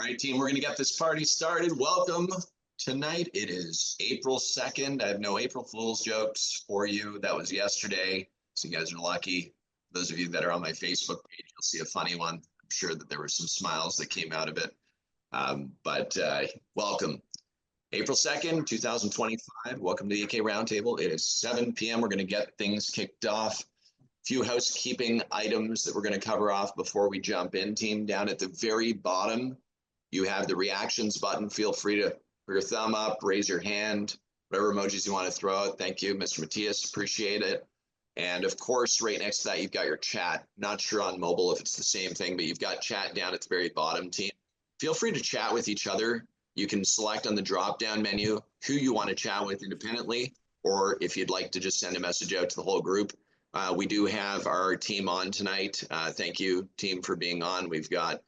All right, team, we're going to get this party started. Welcome. Tonight, it is April 2nd. I have no April Fool's jokes for you. That was yesterday, so you guys are lucky. Those of you that are on my Facebook page, you'll see a funny one. I'm sure that there were some smiles that came out of it. Welcome. April 2nd, 2025. Welcome to the AK Roundtable. It is 7 p.m. We're going to get things kicked off. Few housekeeping items that we're going to cover off before we jump in, team. Down at the very bottom, you have the reactions button. Feel free to put your thumb up, raise your hand, whatever emojis you want to throw out. Thank you, Mr. Matthias. Appreciate it. And of course, right next to that, you've got your chat. Not sure on mobile if it's the same thing, but you've got chat down at the very bottom, team. Feel free to chat with each other. You can select on the drop-down menu who you want to chat with independently, or if you'd like to just send a message out to the whole group. We do have our team on tonight. Thank you, team, for being on. We've got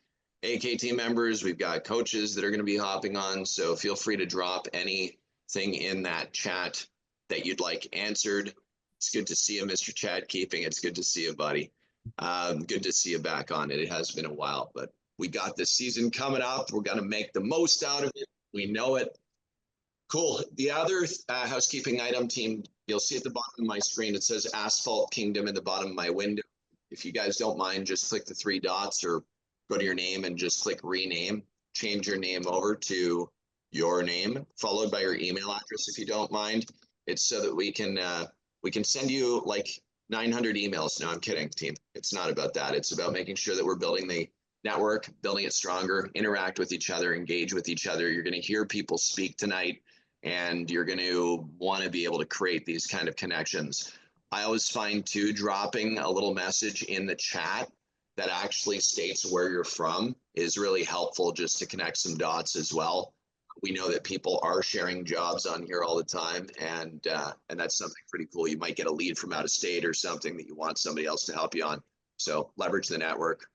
AK team members, we've got coaches that are going to be hopping on, so feel free to drop anything in that chat that you'd like answered. It's good to see you, Mr. Chad Keeping. It's good to see you, buddy. Good to see you back on it. It has been a while, but we got this season coming up. We're going to make the most out of it. We know it. Cool. The other housekeeping item, team, you'll see at the bottom of my screen, it says Asphalt Kingdom at the bottom of my window. If you guys don't mind, just click the three dots or go to your name and just click rename. Change your name over to your name, followed by your email address if you don't mind. It's so that we can send you like 900 emails. No, I'm kidding, team. It's not about that. It's about making sure that we're building the network, building it stronger, interact with each other, engage with each other. You're going to hear people speak tonight, and you're going to want to be able to create these kind of connections. I always find too, dropping a little message in the chat that actually states where you're from is really helpful, just to connect some dots as well. We know that people are sharing jobs on here all the time, and that's something pretty cool. You might get a lead from out of state or something that you want somebody else to help you on. So leverage the network,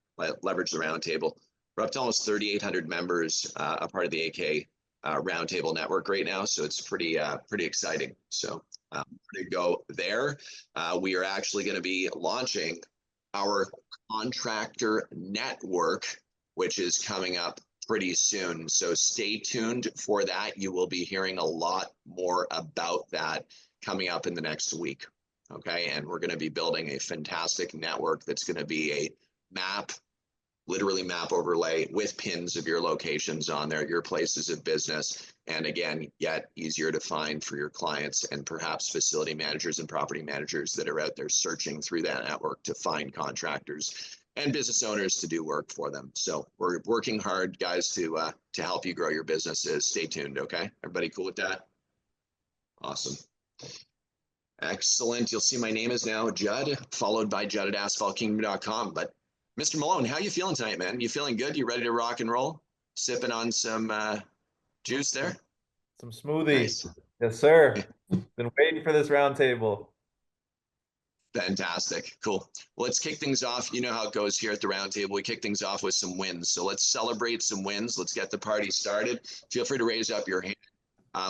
leverage the roundtable. We're up to almost 3,800 members, a part of the AK roundtable network right now, so it's pretty exciting. So to go there, we are actually going to be launching our contractor network, which is coming up pretty soon. So stay tuned for that. You will be hearing a lot more about that coming up in the next week. Okay, and we're going to be building a fantastic network that's going to be a map, literally map overlay with pins of your locations on there, your places of business, and again, yet easier to find for your clients and perhaps facility managers and property managers that are out there searching through that network to find contractors and business owners to do work for them. So we're working hard, guys, to help you grow your businesses. Stay tuned, okay? Everybody cool with that? Awesome. Excellent. You'll see my name is now Judd, followed by Judd at asphaltkingdom.com. But Mr. Malone, how you feeling tonight, man? You feeling good? You ready to rock and roll? Sipping on some juice there? Some smoothie. Nice. Yes, sir. Been waiting for this roundtable. Fantastic. Cool. Well, let's kick things off. You know how it goes here at the roundtable. We kick things off with some wins. So let's celebrate some wins. Let's get the party started. Feel free to raise up your hand.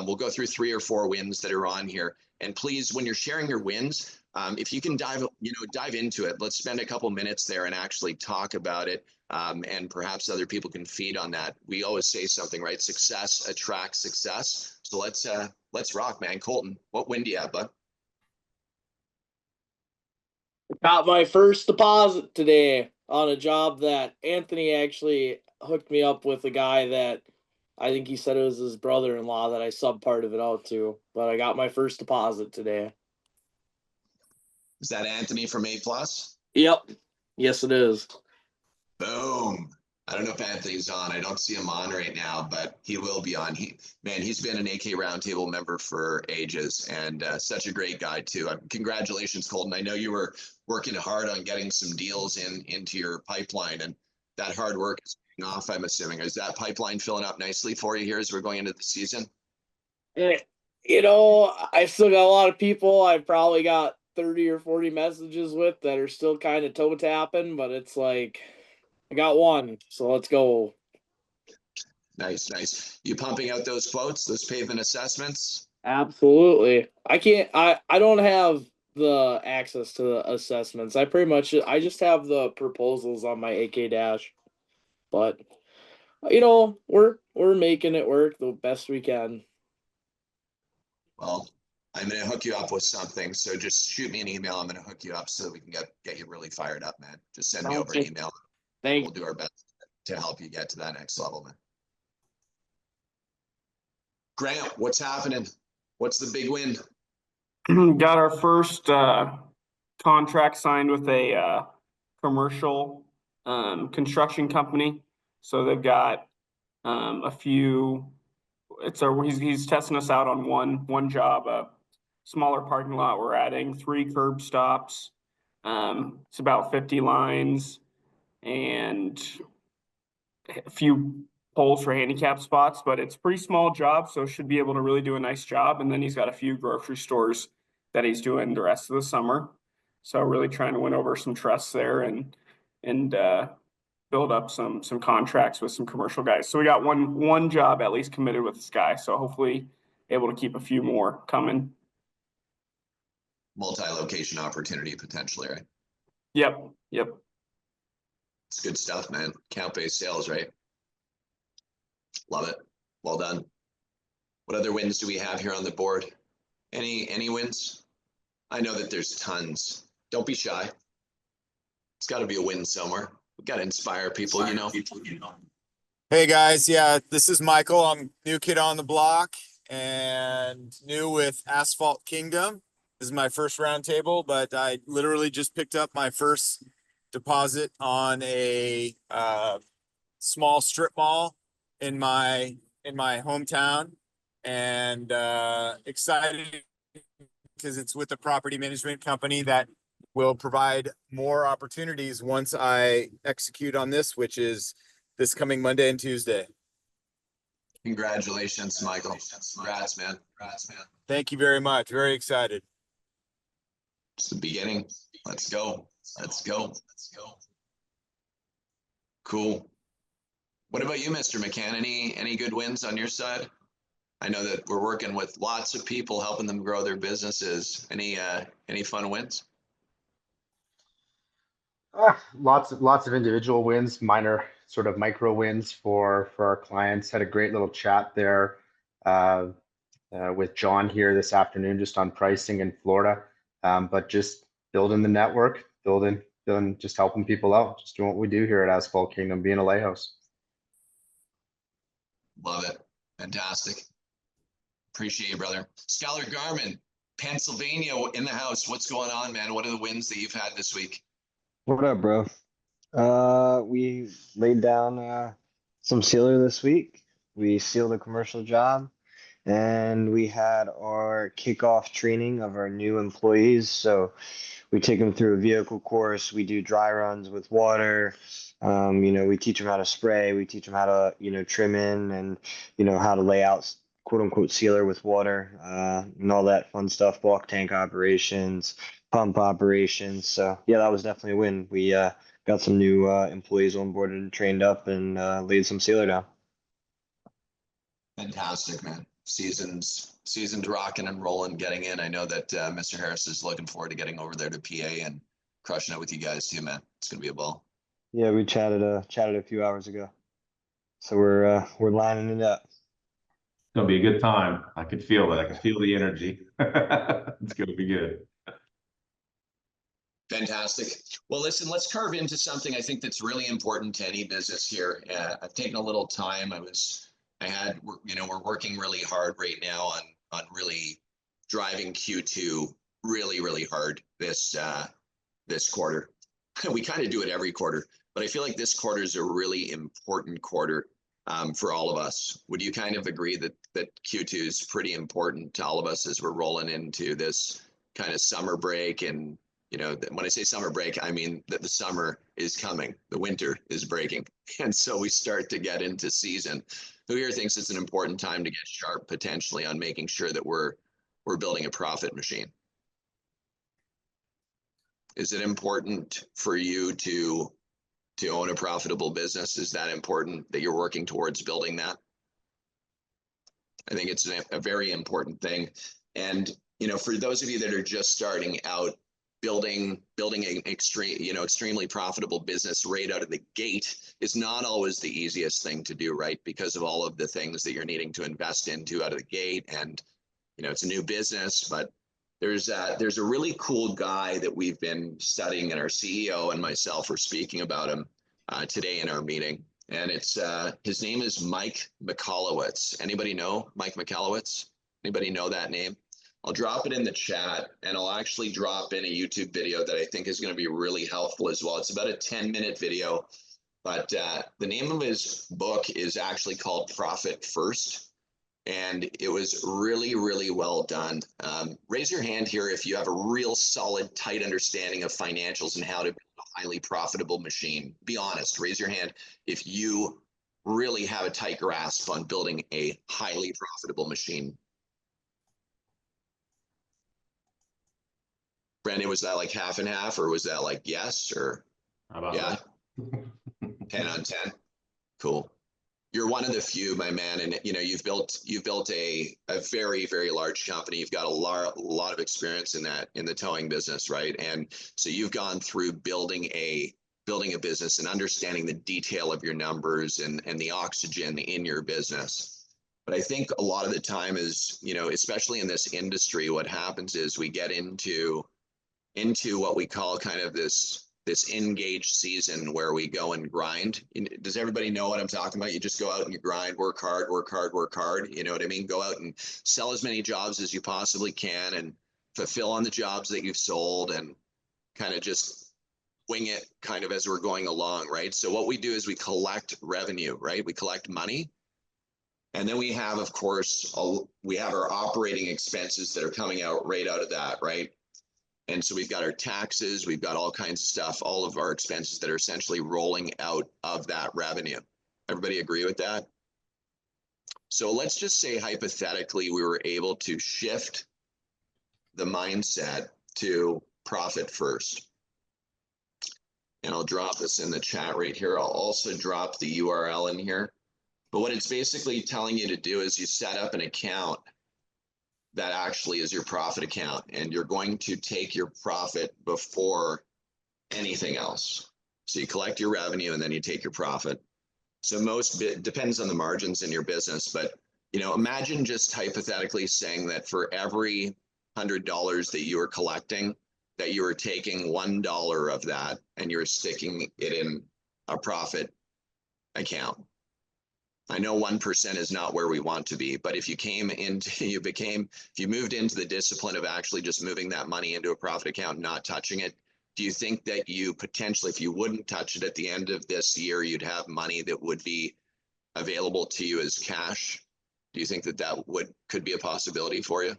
We'll go through 3 or 4 wins that are on here. And please, when you're sharing your wins, if you can dive into it, let's spend a couple minutes there and actually talk about it. And perhaps other people can feed on that. We always say something, right? Success attracts success. So let's rock, man. Colton, what win do you have, bud? Got my first deposit today on a job that Anthony actually hooked me up with, a guy that I think he said it was his brother-in-law that I subbed part of it out to. But I got my first deposit today. Is that Anthony from A+? Yep. Yes, it is. Boom. I don't know if Anthony's on. I don't see him on right now, but he will be on. He's been an AK Roundtable member for ages, and such a great guy too. Congratulations, Colton. I know you were working hard on getting some deals into your pipeline, and that hard work is paying off, I'm assuming. Is that pipeline filling up nicely for you here as we're going into the season? You know, I still got a lot of people. I've probably got 30 or 40 messages with that are still kind of toe tapping, but it's like, I got one, so let's go. Nice. You pumping out those quotes, those pavement assessments? Absolutely. I don't have the access to the assessments. I just have the proposals on my AK dash. But we're making it work the best we can. Well, I'm gonna hook you up with something, so just shoot me an email. I'm gonna hook you up so we can get you really fired up, man. Just send me over an email. Thank We'll do our best to help you get to that next level, man. Grant, what's happening? What's the big win? Got our first contract signed with a commercial construction company. So they've got a few. He's testing us out on one job, a smaller parking lot. We're adding 3 curb stops. It's about 50 lines and a few poles for handicap spots, but it's a pretty small job, so should be able to really do a nice job. And then he's got a few grocery stores that he's doing the rest of the summer. So really trying to win over some trust there and build up some contracts with some commercial guys. So we got one job at least committed with this guy. So hopefully able to keep a few more coming. Multi-location opportunity potentially, right? Yep. It's good stuff, man. Count-based sales, right? Love it. Well done. What other wins do we have here on the board? Any wins? I know that there's tons. Don't be shy. It's got to be a win somewhere. We got to inspire people, you know. Hey guys, yeah, this is Michael. I'm new kid on the block and new with Asphalt Kingdom. This is my first round table, but I literally just picked up my first deposit on a small strip mall in my hometown, and excited because it's with a property management company that will provide more opportunities once I execute on this, which is this coming Monday and Tuesday. Congratulations, Michael. Congrats, man. Thank you very much. Very excited. It's the beginning. Let's go. Cool. What about you, Mr. McCann? Any good wins on your side? I know that we're working with lots of people, helping them grow their businesses. Any fun wins? Lots of individual wins, minor sort of micro wins for our clients. Had a great little chat there with John here this afternoon, just on pricing in Florida. But just building the network, building, just helping people out, just doing what we do here at Asphalt Kingdom, being a lighthouse. Love it. Fantastic. Appreciate you, brother. Scholar Garmin, Pennsylvania in the house. What's going on, man? What are the wins that you've had this week? What up, bro? We laid down some sealer this week. We sealed a commercial job, and we had our kickoff training of our new employees. So we take them through a vehicle course. We do dry runs with water. We teach them how to spray. We teach them how to, trim in and, how to lay out quote unquote sealer with water, and all that fun stuff, bulk tank operations, pump operations. So yeah, that was definitely a win. We got some new employees on board and trained up and laid some sealer down. Fantastic, man. Seasoned rocking and rolling, getting in. I know that Mr. Harris is looking forward to getting over there to PA and crushing it with you guys too, man. It's gonna be a ball. Yeah, we chatted a few hours ago. So we're lining it up. It's gonna be a good time. I could feel it. I can feel the energy. It's gonna be good. Fantastic. Well, listen, let's carve into something I think that's really important to any business here. I've taken a little time. We're working really hard right now on really driving Q2 really hard this quarter. We kind of do it every quarter, but I feel like this quarter is a really important quarter for all of us. Would you kind of agree that Q2 is pretty important to all of us as we're rolling into this kind of summer break? And when I say summer break, I mean that the summer is coming, the winter is breaking, and so we start to get into season. Who here thinks it's an important time to get sharp potentially on making sure that we're building a profit machine? Is it important for you to own a profitable business? Is that important that you're working towards building that? I think it's a very important thing. And for those of you that are just starting out, building an extremely profitable business right out of the gate is not always the easiest thing to do, right? Because of all of the things that you're needing to invest into out of the gate. And, it's a new business, but there's a really cool guy that we've been studying, and our CEO and myself are speaking about him today in our meeting. And it's his name is Mike Michalowicz. Anybody know Mike Michalowicz? Anybody know that name? I'll drop it in the chat, and I'll actually drop in a YouTube video that I think is going to be really helpful as well. It's about a 10-minute video, but the name of his book is actually called Profit First, and it was really, really well done. Raise your hand here if you have a real solid, tight understanding of financials and how to build a highly profitable machine. Be honest, raise your hand if you really have a tight grasp on building a highly profitable machine. Brandon, was that like half and half, or was that like yes, or How about yeah, that? 10 on 10? Cool. You're one of the few, my man, and you've built a very, very large company. You've got a lot of experience in the towing business, right? And so you've gone through building a business and understanding the detail of your numbers and the oxygen in your business. But I think a lot of the time is, especially in this industry, what happens is we get into what we call kind of this engaged season where we go and grind. Does everybody know what I'm talking about? You just go out and you grind, work hard, work hard, work hard. You know what I mean? Go out and sell as many jobs as you possibly can and fulfill on the jobs that you've sold, and kind of just wing it kind of as we're going along, right? So what we do is we collect revenue, right? We collect money. And then we have, of course, we have our operating expenses that are coming out right out of that, right? And so we've got our taxes, we've got all kinds of stuff, all of our expenses that are essentially rolling out of that revenue. Everybody agree with that? So let's just say hypothetically we were able to shift the mindset to profit first. And I'll drop this in the chat right here. I'll also drop the URL in here. But what it's basically telling you to do is you set up an account that actually is your profit account, and you're going to take your profit before anything else. So you collect your revenue and then you take your profit. So depends on the margins in your business, but imagine just hypothetically saying that for every $100 that you are collecting, that you are taking $1 of that and you're sticking it in a profit account. I know 1% is not where we want to be, but if you moved into the discipline of actually just moving that money into a profit account, not touching it, do you think that you potentially, if you wouldn't touch it at the end of this year, you'd have money that would be available to you as cash? Do you think that could be a possibility for you?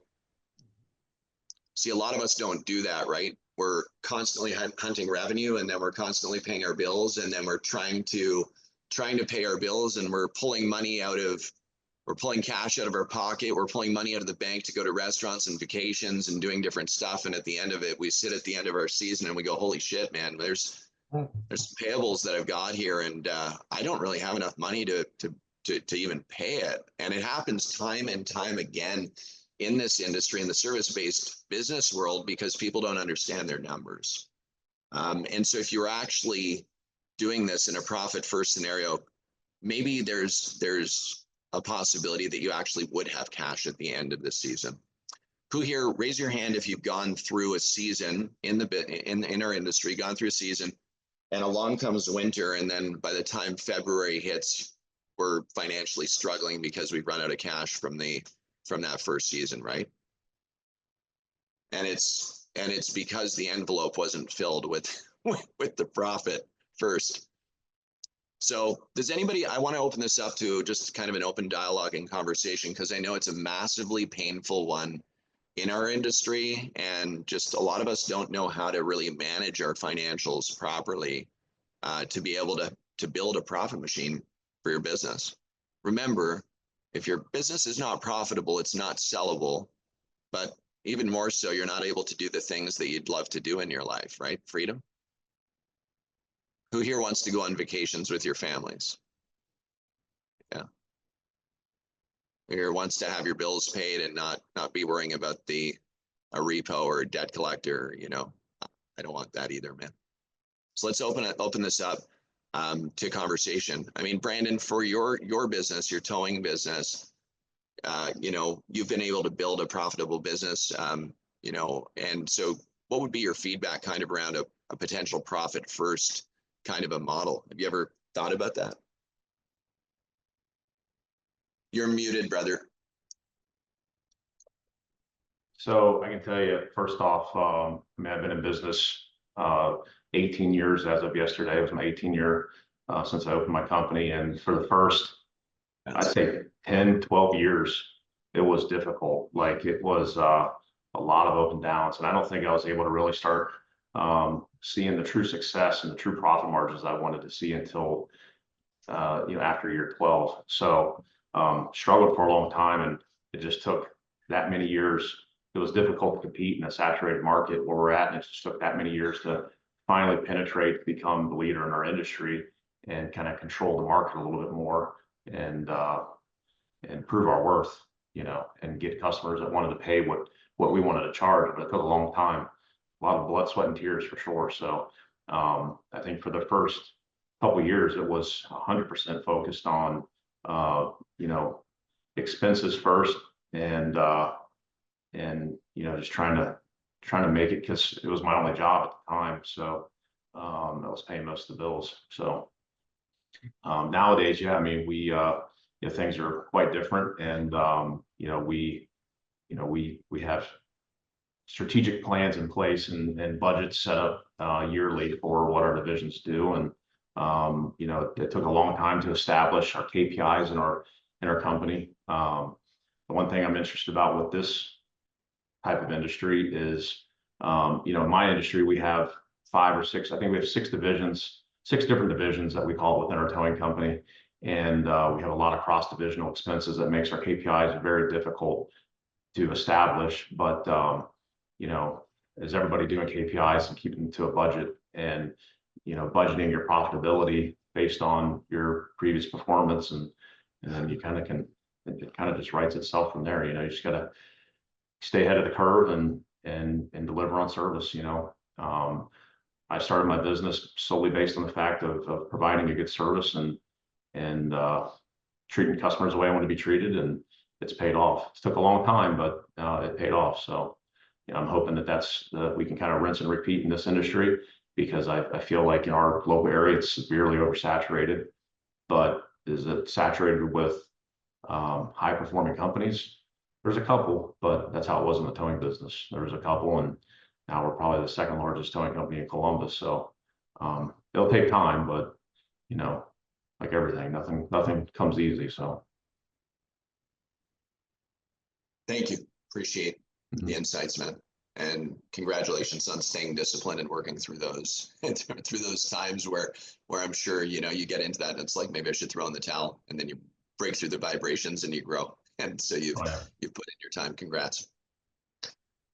See, a lot of us don't do that, right? We're constantly hunting revenue, and then we're constantly paying our bills, and then we're trying to pay our bills, and we're pulling cash out of our pocket. We're pulling money out of the bank to go to restaurants and vacations and doing different stuff. And at the end of it, we sit at the end of our season and we go, holy shit, man, there's payables that I've got here. And I don't really have enough money to even pay it. And it happens time and time again in this industry, in the service-based business world, because people don't understand their numbers. And so if you're actually doing this in a profit first scenario, maybe there's a possibility that you actually would have cash at the end of the season. Who here, raise your hand if you've gone through a season in our industry, gone through a season, and along comes winter, and then by the time February hits, we're financially struggling because we've run out of cash from that first season, right? And it's because the envelope wasn't filled with the profit first. So I want to open this up to just kind of an open dialogue and conversation, because I know it's a massively painful one in our industry, and just a lot of us don't know how to really manage our financials properly to be able to build a profit machine for your business. Remember, if your business is not profitable, it's not sellable, but even more so, you're not able to do the things that you'd love to do in your life, right? Freedom. Who here wants to go on vacations with your families? Yeah. Who here wants to have your bills paid and not be worrying about a repo or a debt collector, I don't want that either, man. So let's open this up to conversation. I mean, Brandon, for your business, your towing business, you know, you've been able to build a profitable business, you know, and so what would be your feedback kind of around a potential profit first kind of a model? Have you ever thought about that? You're muted, brother. So I can tell you, first off, I mean, I've been in business 18 years as of yesterday. It was my 18th year since I opened my company. And for the first, I'd say 10, 12 years, it was difficult. Like it was a lot of up and downs. And I don't think I was able to really start seeing the true success and the true profit margins I wanted to see until, you know, after year 12. So struggled for a long time, and it just took that many years. It was difficult to compete in a saturated market where we're at, and it just took that many years to finally penetrate, become the leader in our industry, and kind of control the market a little bit more, and prove our worth, you know, and get customers that wanted to pay what we wanted to charge. But it took a long time, a lot of blood, sweat, and tears for sure. So I think for the first couple of years, it was 100% focused on you know, expenses first, and you know, just trying to make it, because it was my only job at the time. So I was paying most of the bills. So nowadays, yeah, I mean, you know, things are quite different, and you know, we have strategic plans in place and budgets set up yearly for what our divisions do. And you know, it took a long time to establish our KPIs in our company. The one thing I'm interested about with this type of industry is, you know, in my industry, we have 5 or 6, I think we have 6 divisions, 6 different divisions that we call within our towing company. And we have a lot of cross-divisional expenses that makes our KPIs very difficult to establish. But, you know, is everybody doing KPIs and keeping them to a budget, and, you know, budgeting your profitability based on your previous performance, and then you kind of it kind of just writes itself from there. You know, you just got to stay ahead of the curve and deliver on service. You know, I started my business solely based on the fact of providing a good service and treating customers the way I want to be treated, and it's paid off. It took a long time, but it paid off. So, you know, I'm hoping that we can kind of rinse and repeat in this industry, because I feel like in our local area it's severely oversaturated. But is it saturated with high performing companies? There's a couple, but that's how it was in the towing business. There was a couple, and now we're probably the second largest towing company in Columbus. So it'll take time, but, you know, like everything, nothing comes easy. So Thank you. Appreciate the insights, man. And congratulations on staying disciplined and working through those times where I'm sure, you know, you get into that and it's like, maybe I should throw in the towel, and then you break through the vibrations and you grow. And so you've put in your time. Congrats.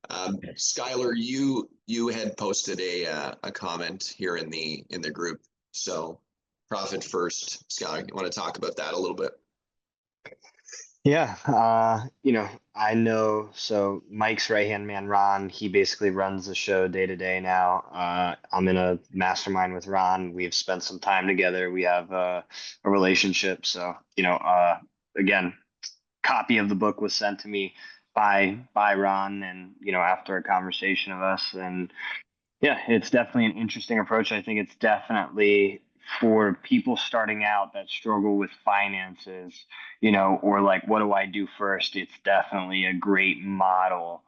Skylar, you had posted a comment here in the group. So profit first, Skylar, you want to talk about that a little bit? Yeah, you know, I know, so Mike's right-hand man, Ron, he basically runs the show day to day now. I'm in a mastermind with Ron. We've spent some time together. We have a relationship. So, you know, again, copy of the book was sent to me by Ron, and, you know, after a conversation of us. And yeah, it's definitely an interesting approach. I think it's definitely for people starting out that struggle with finances, you know, or like, what do I do first? It's definitely a great model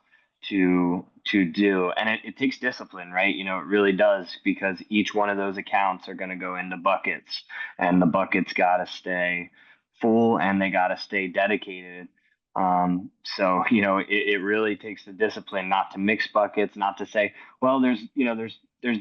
to do. And it takes discipline, right? You know, it really does, because each one of those accounts are going to go into buckets, and the buckets got to stay full, and they got to stay dedicated. So, you know, it really takes the discipline not to mix buckets, not to say, well, there's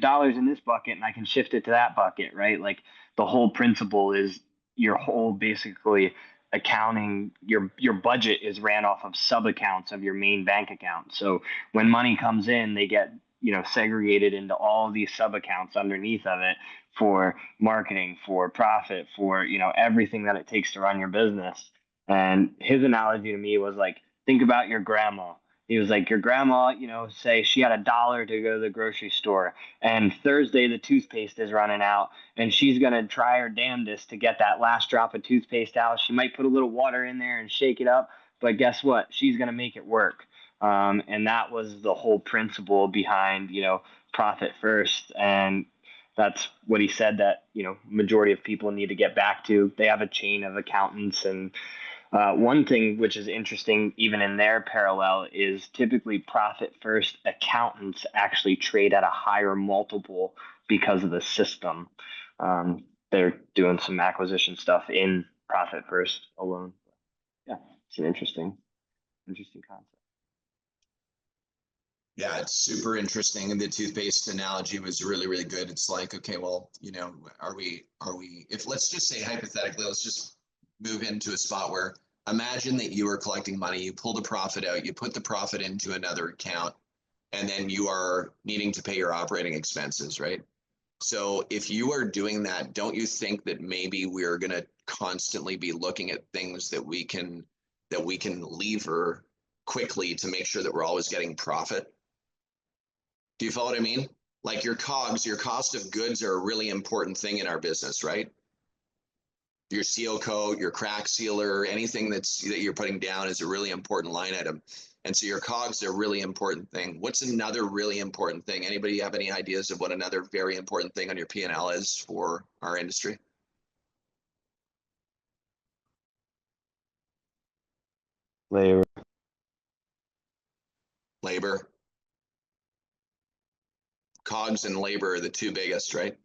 dollars in this bucket and I can shift it to that bucket, right? Like, the whole principle is your whole basically accounting, your budget is ran off of sub accounts of your main bank account. So when money comes in, they get, you know, segregated into all these sub accounts underneath of it for marketing, for profit, for, you know, everything that it takes to run your business. And his analogy to me was like, think about your grandma. He was like, your grandma, say she had $1 to go to the grocery store, and Thursday the toothpaste is running out, and she's going to try her damnedest to get that last drop of toothpaste out. She might put a little water in there and shake it up, but guess what? She's going to make it work. And that was the whole principle behind, profit first. And that's what he said that, majority of people need to get back to. They have a chain of accountants, and one thing which is interesting, even in their parallel, is typically profit first accountants actually trade at a higher multiple because of the system. They're doing some acquisition stuff in profit first alone. Yeah, it's an interesting concept. Yeah, it's super interesting. And the toothpaste analogy was really, really good. It's like, okay, well, are we, if let's just say hypothetically, let's just move into a spot where imagine that you are collecting money, you pull the profit out, you put the profit into another account, and then you are needing to pay your operating expenses, right? So if you are doing that, don't you think that maybe we're going to constantly be looking at things that we can lever quickly to make sure that we're always getting profit? Do you follow what I mean? Like your COGS, your cost of goods are a really important thing in our business, right? Your seal coat, your crack sealer, anything that you're putting down is a really important line item. And so your COGS are a really important thing. What's another really important thing? Anybody have any ideas of what another very important thing on your P&L is for our industry? Labor. Labor. COGS and labor are the two biggest, right?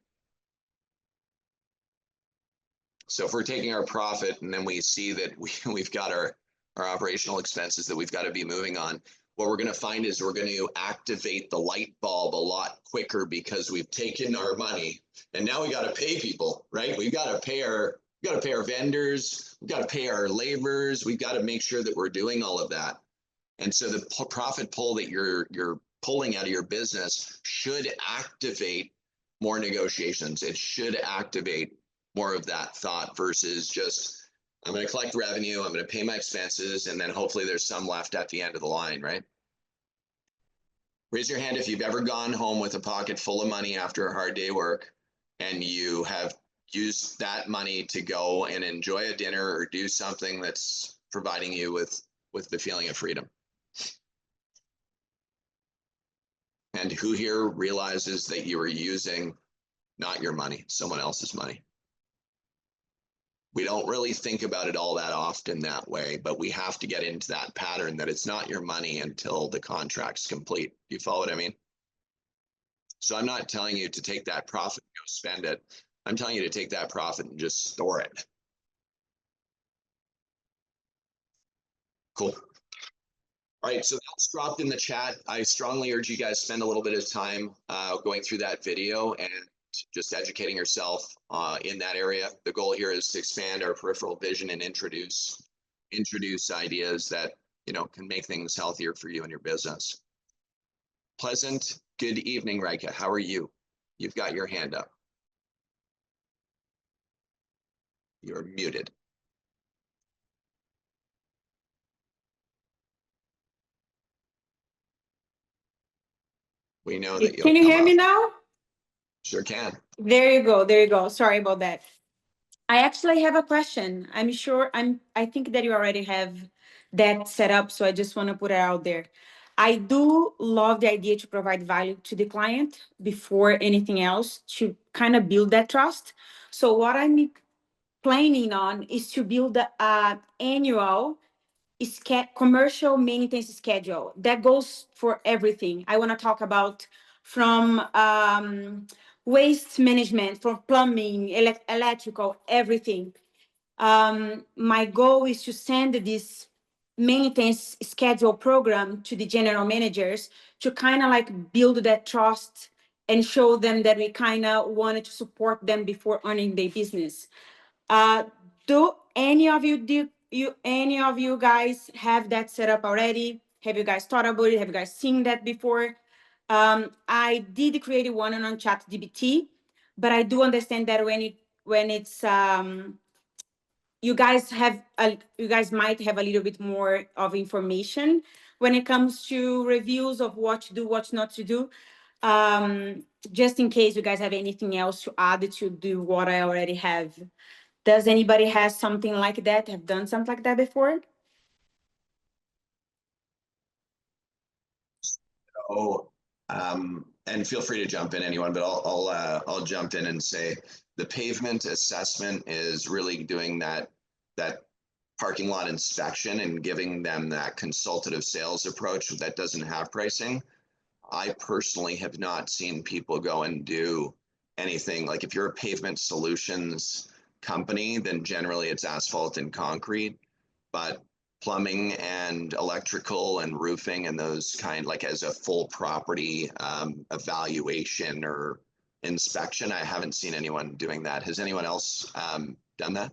So if we're taking our profit and then we see that we've got our operational expenses that we've got to be moving on, what we're going to find is we're going to activate the light bulb a lot quicker because we've taken our money and now we got to pay people, right? We've got to pay our vendors, we've got to pay our laborers, we've got to make sure that we're doing all of that. And so the profit pool that you're pulling out of your business should activate more negotiations. It should activate more of that thought versus just, I'm going to collect revenue, I'm going to pay my expenses, and then hopefully there's some left at the end of the line, right? Raise your hand if you've ever gone home with a pocket full of money after a hard day work and you have used that money to go and enjoy a dinner or do something that's providing you with the feeling of freedom. And who here realizes that you are using not your money, someone else's money? We don't really think about it all that often that way, but we have to get into that pattern that it's not your money until the contract's complete. Do you follow what I mean? So I'm not telling you to take that profit and go spend it. I'm telling you to take that profit and just store it. Cool. All right, so that's dropped in the chat. I strongly urge you guys spend a little bit of time going through that video and just educating yourself in that area. The goal here is to expand our peripheral vision and introduce ideas that can make things healthier for you and your business. Pleasant good evening, Rika. How are you? You've got your hand up. You're muted. We know that you'll Can you hear me up. now? Sure can. There you go. There you go. Sorry about that. I actually have a question. I think that you already have that set up, so I just want to put it out there. I do love the idea to provide value to the client before anything else to kind of build that trust. So what I'm planning on is to build an annual commercial maintenance schedule that goes for everything. I want to talk about from waste management, from plumbing, electrical, everything. My goal is to send this maintenance schedule program to the general managers to kind of like build that trust and show them that we kind of wanted to support them before owning their business. Do any of you guys have that set up already? Have you guys thought about it? Have you guys seen that before? I did create one on ChatGPT, but I do understand that when it's you guys might have a little bit more of information, when it comes to reviews of what to do, what not to do. Just in case you guys have anything else to add to do what I already have. Does anybody have something like that, have done something like that before? Oh, and feel free to jump in, anyone, but I'll jump in and say the pavement assessment is really doing that parking lot inspection and giving them that consultative sales approach that doesn't have pricing. I personally have not seen people go and do anything. Like if you're a pavement solutions company, then generally it's asphalt and concrete, but plumbing and electrical and roofing and those kind, like as a full property evaluation or inspection, I haven't seen anyone doing that. Has anyone else done that?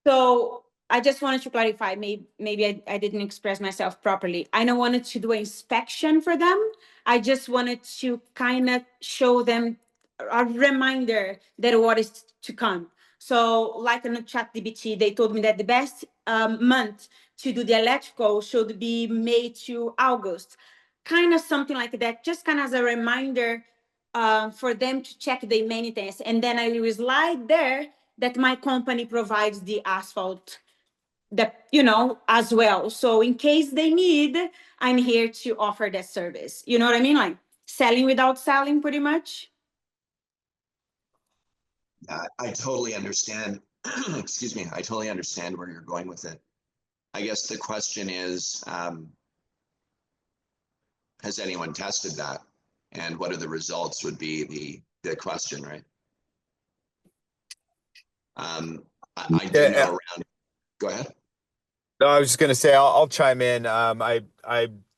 So I just wanted to clarify, maybe I didn't express myself properly. I don't wanted to do an inspection for them. I just wanted to kind of show them a reminder that what is to come. So like in the ChatGPT, they told me that the best month to do the electrical should be May to August. Kind of something like that, just kind of as a reminder for them to check the maintenance. And then I will slide there that my company provides the asphalt that, as well. So in case they need, I'm here to offer that service. You know what I mean? Like selling without selling, pretty much. I totally understand. Excuse me. I totally understand where you're going with it. I guess the question is, has anyone tested that? And what are the results would be the question, right? I do know around. Go ahead. No, I was just gonna say I'll chime in. I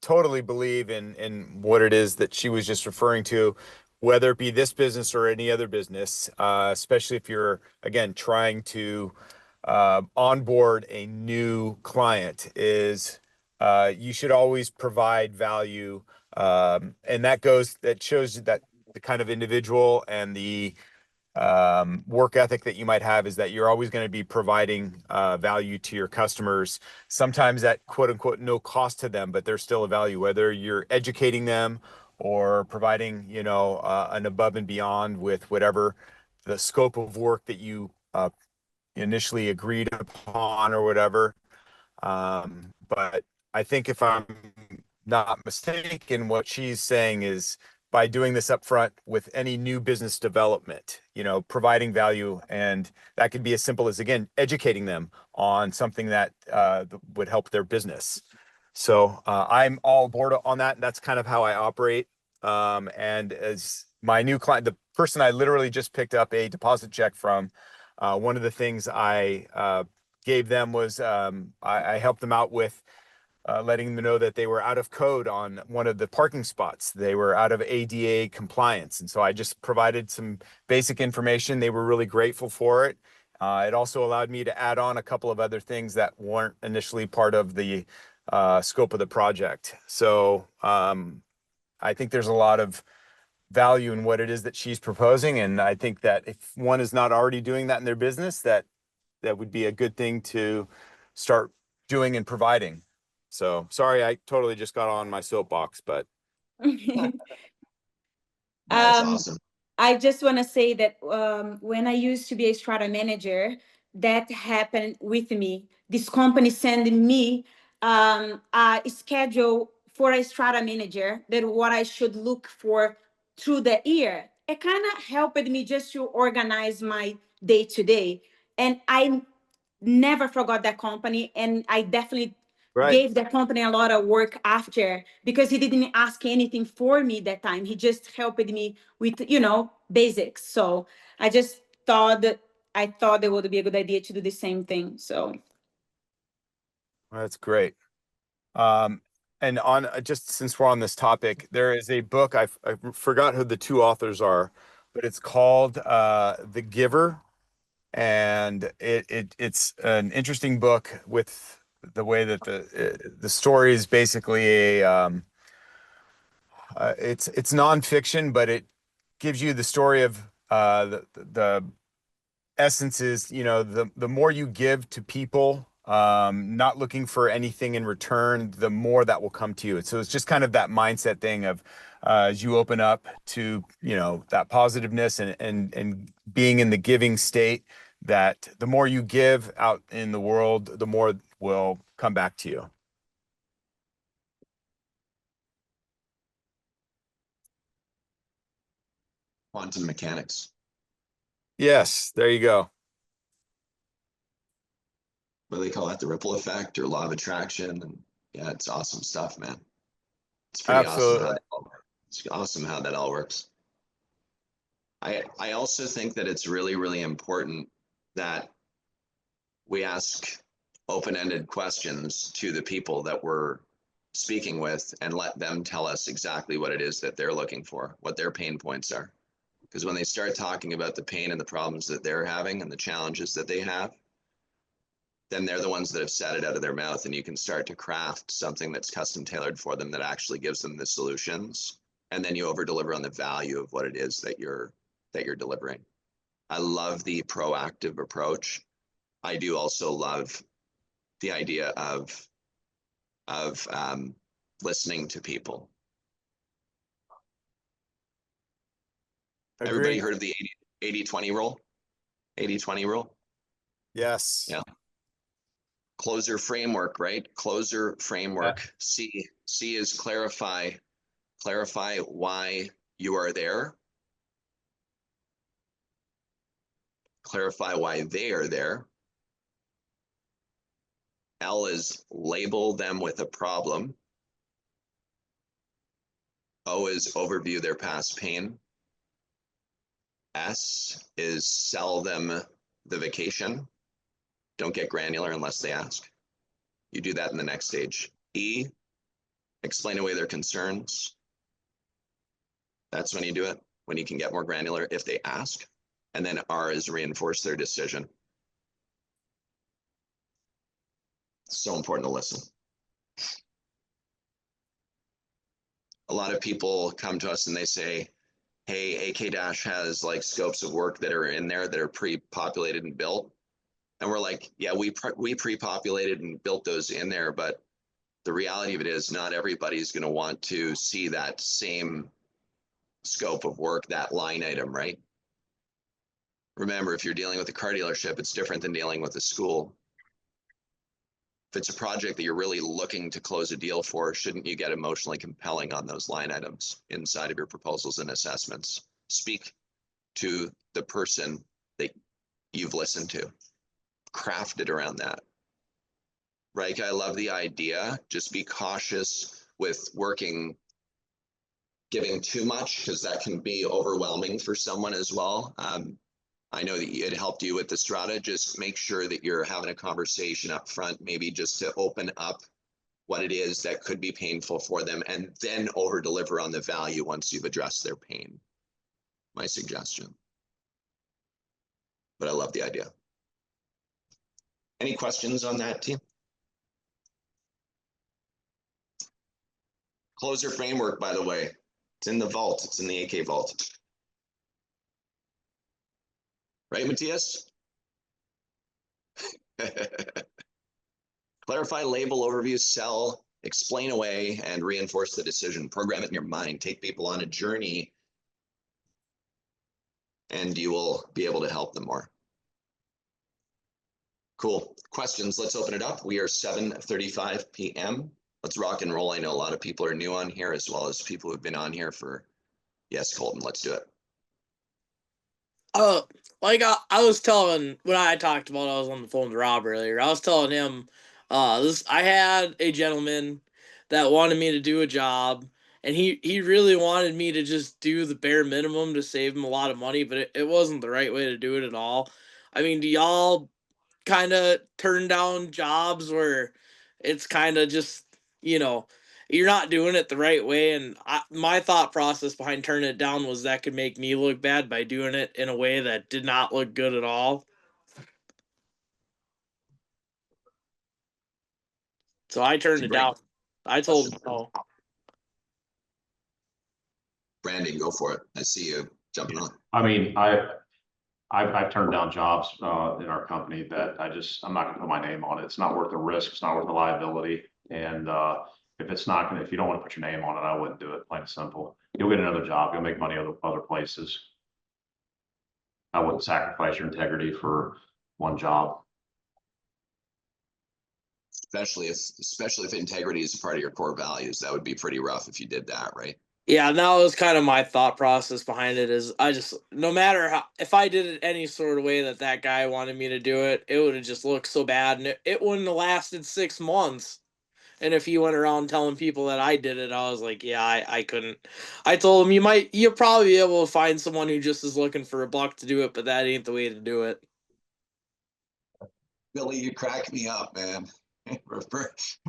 totally believe in what it is that she was just referring to, whether it be this business or any other business, especially if you're again trying to onboard a new client, is you should always provide value, and that shows that the kind of individual and the work ethic that you might have is that you're always going to be providing value to your customers, sometimes at quote unquote no cost to them, but there's still a value, whether you're educating them or providing an above and beyond with whatever the scope of work that you initially agreed upon or whatever. But I think if I'm not mistaken, what she's saying is by doing this up front with any new business development, providing value, and that could be as simple as, again, educating them on something that would help their business. So I'm all aboard on that. And that's kind of how I operate. And as my new client, the person I literally just picked up a deposit check from, one of the things I gave them was I helped them out with letting them know that they were out of code on one of the parking spots. They were out of ADA compliance. And so I just provided some basic information. They were really grateful for it. It also allowed me to add on a couple of other things that weren't initially part of the scope of the project. So I think there's a lot of value in what it is that she's proposing. And I think that if one is not already doing that in their business, that would be a good thing to start doing and providing. So sorry, I totally just got on my soapbox, but That's awesome. I just want to say that when I used to be a strata manager, that happened with me. This company sent me a schedule for a strata manager, that what I should look for through the year. It kind of helped me just to organize my day to day. And I never forgot that company, and I definitely gave the company a lot of work after, because he didn't ask anything for me that time. He just helped me with basics. So I just thought it would be a good idea to do the same thing. So that's great. And on just since we're on this topic, there is a book, I forgot who the two authors are, but it's called The Giver. And it's an interesting book with the way that the story is basically it's nonfiction, but it gives you the story of the essence is, the more you give to people, not looking for anything in return, the more that will come to you. So it's just kind of that mindset thing of as you open up to, you know, that positiveness and being in the giving state, that the more you give out in the world, the more will come back to you. Quantum mechanics. Yes, there you go. What do they call that? The ripple effect or law of attraction. And yeah, it's awesome stuff, man. It's pretty awesome how Absolutely. that all works. It's awesome how that all works. I also think that it's really, really important that we ask open-ended questions to the people that we're speaking with and let them tell us exactly what it is that they're looking for, what their pain points are. Because when they start talking about the pain and the problems that they're having and the challenges that they have, then they're the ones that have said it out of their mouth, and you can start to craft something that's custom tailored for them that actually gives them the solutions. And then you over deliver on the value of what it is that you're delivering. I love the proactive approach. I do also love the idea of listening to people. Everybody Agreed. heard of the 80-20 rule? 80-20 rule? Yes. Yeah. Closer framework, right? Closer framework. C is clarify. Clarify why you are there. Clarify why they are there. L is label them with a problem. O is overview their past pain. S is sell them the vacation. Don't get granular unless they ask. You do that in the next stage. E, explain away their concerns. That's when you do it, when you can get more granular if they ask. And then R is reinforce their decision. So important to listen. A lot of people come to us and they say, hey, AK Dash has like scopes of work that are in there that are pre-populated and built. And we're like, yeah, we pre-populated and built those in there, but the reality of it is not everybody's going to want to see that same scope of work, that line item, right? Remember, if you're dealing with a car dealership, it's different than dealing with a school. If it's a project that you're really looking to close a deal for, shouldn't you get emotionally compelling on those line items inside of your proposals and assessments? Speak to the person that you've listened to. Craft it around that. Right? I love the idea. Just be cautious with giving too much, because that can be overwhelming for someone as well. I know that it helped you with the strata. Just make sure that you're having a conversation up front, maybe just to open up what it is that could be painful for them, and then over deliver on the value once you've addressed their pain. My suggestion. But I love the idea. Any questions on that, team? Closer framework, by the way, it's in the vault. It's in the AK vault. Right, Matthias? Clarify, label, overview, sell, explain away, and reinforce the decision. Program it in your mind. Take people on a journey, and you will be able to help them more. Cool. Questions? Let's open it up. We are 7:35 p.m. Let's rock and roll. I know a lot of people are new on here, as well as people who've been on here for, yes, Colton, let's do it. I was telling, when I talked about, I was on the phone with Rob earlier. I was telling him, I had a gentleman that wanted me to do a job, and he really wanted me to just do the bare minimum to save him a lot of money, but it wasn't the right way to do it at all. I mean, do y'all kind of turn down jobs where it's kind of just, you're not doing it the right way? And my thought process behind turning it down was that could make me look bad by doing it in a way that did not look good at all. So I turned it down. I told him no. Brandon, go for it. I see you jumping on. I mean, I've turned down jobs in our company that I'm not gonna put my name on it. It's not worth the risk. It's not worth the liability. And if you don't want to put your name on it, I wouldn't do it, plain and simple. You'll get another job. You'll make money other places. I wouldn't sacrifice your integrity for one job. Especially if integrity is a part of your core values, that would be pretty rough if you did that, right? Yeah, that was kind of my thought process behind it. Is I just, no matter how, if I did it any sort of way that guy wanted me to do it, it would have just looked so bad, and it wouldn't have lasted 6 months. And if he went around telling people that I did it, I was like, yeah, I couldn't. I told him you'll probably be able to find someone who just is looking for a buck to do it, but that ain't the way to do it. Billy, you crack me up, man.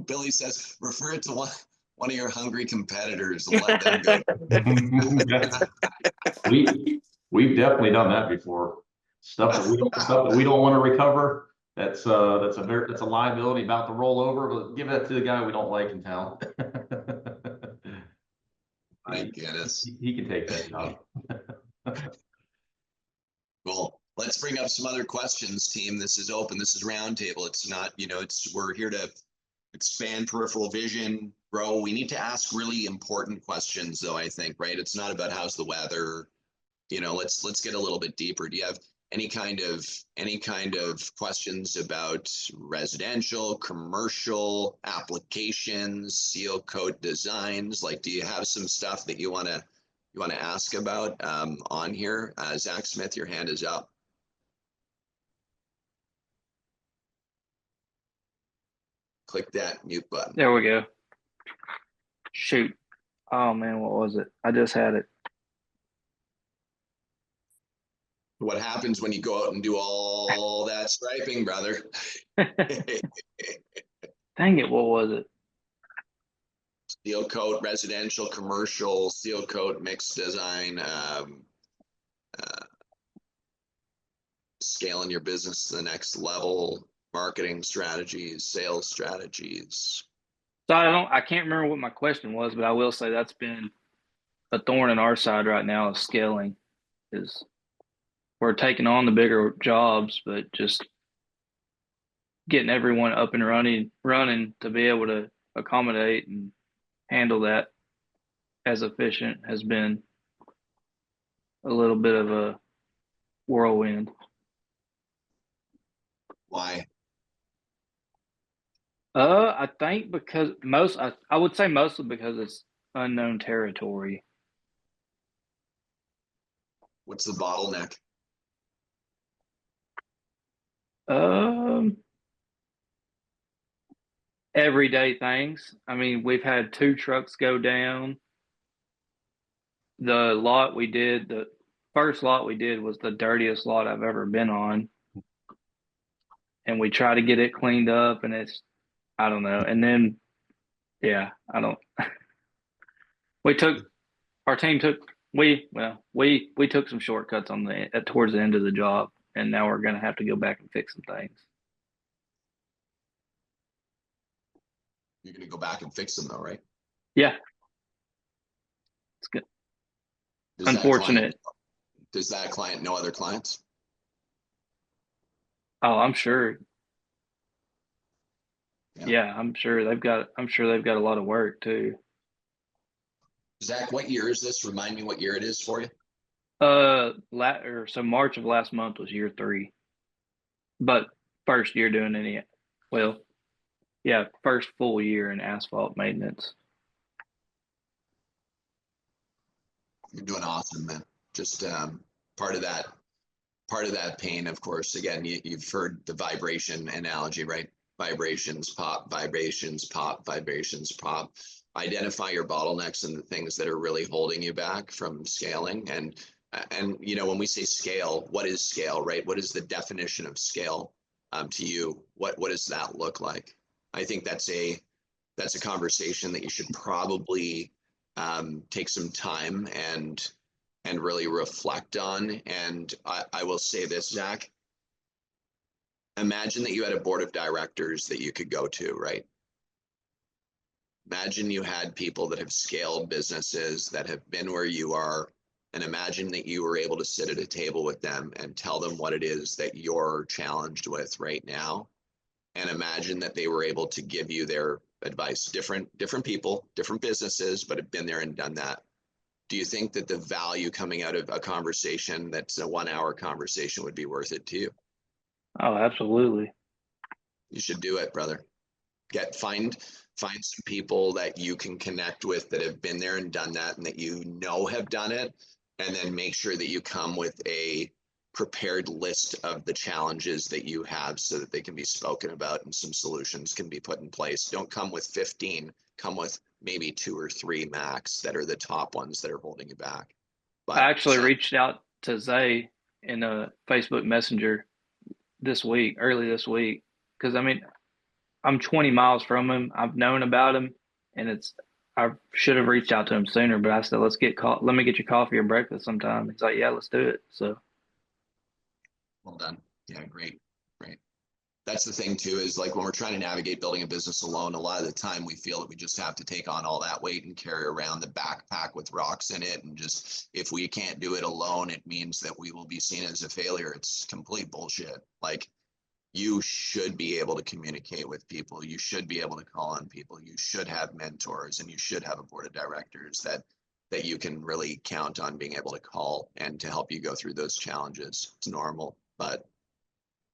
Billy says, refer it to one of your hungry competitors and let them go. We've definitely done that before. Stuff that we don't want to recover. That's a liability about to roll over, but give that to the guy we don't like in town. My goodness. He can take that job. Cool. Let's bring up some other questions, team. This is open. This is roundtable. It's not, we're here to expand peripheral vision, grow. We need to ask really important questions though, I think, right? It's not about how's the weather. Let's get a little bit deeper. Do you have any kind of questions about residential, commercial applications, seal coat designs? Like, do you have some stuff that you want to ask about on here? Zach Smith, your hand is up. Click that mute button. There we go. Shoot. Oh man, what was it? I just had it. What happens when you go out and do all that striping, brother? Dang it, what was it? Seal coat, residential, commercial, seal coat, mixed design, scaling your business to the next level, marketing strategies, sales strategies. So I can't remember what my question was, but I will say that's been a thorn in our side right now is scaling. Is we're taking on the bigger jobs, but just getting everyone up and running to be able to accommodate and handle that as efficient has been a little bit of a whirlwind. Why? I think because I would say mostly because it's unknown territory. What's the bottleneck? Everyday things. I mean, we've had 2 trucks go down. The first lot we did was the dirtiest lot I've ever been on. And we try to get it cleaned up and I don't know. And then, yeah, we took some shortcuts towards the end of the job, and now we're going to have to go back and fix some things. You're going to go back and fix them though, right? Yeah. It's good. Unfortunate. Does that client know other clients? Oh, I'm sure. Yeah, I'm sure they've got a lot of work too. Zach, what year is this? Remind me what year it is for you. So March of last month was year 3, but first year doing first full year in asphalt maintenance. You're doing awesome, man. Just part of that pain, of course. Again, you've heard the vibration analogy, right? Vibrations pop, vibrations pop, vibrations pop. Identify your bottlenecks and the things that are really holding you back from scaling. And when we say scale, what is scale, right? What is the definition of scale to you? What does that look like? I think that's a conversation that you should probably take some time and really reflect on. And I will say this, Zach. Imagine that you had a board of directors that you could go to, right? Imagine you had people that have scaled businesses, that have been where you are, and imagine that you were able to sit at a table with them and tell them what it is that you're challenged with right now. And imagine that they were able to give you their advice. Different people, different businesses, but have been there and done that. Do you think that the value coming out of a conversation that's a 1 hour conversation would be worth it to you? Oh, absolutely. You should do it, brother. Find some people that you can connect with that have been there and done that and that you know have done it. And then make sure that you come with a prepared list of the challenges that you have so that they can be spoken about and some solutions can be put in place. Don't come with 15, come with maybe 2 or 3 max that are the top ones that are holding you back. But I actually reached out to Zay in a Facebook Messenger early this week, because I mean, I'm 20 miles from him. I've known about him, and I should have reached out to him sooner. But I said, let me get you coffee or breakfast sometime. He's like, yeah, let's do it. So, well done. Yeah, great. That's the thing too, is like when we're trying to navigate building a business alone, a lot of the time we feel that we just have to take on all that weight and carry around the backpack with rocks in it. And just, if we can't do it alone, it means that we will be seen as a failure. It's complete bullshit. Like, you should be able to communicate with people. You should be able to call on people. You should have mentors, and you should have a board of directors that you can really count on being able to call and to help you go through those challenges. It's normal, but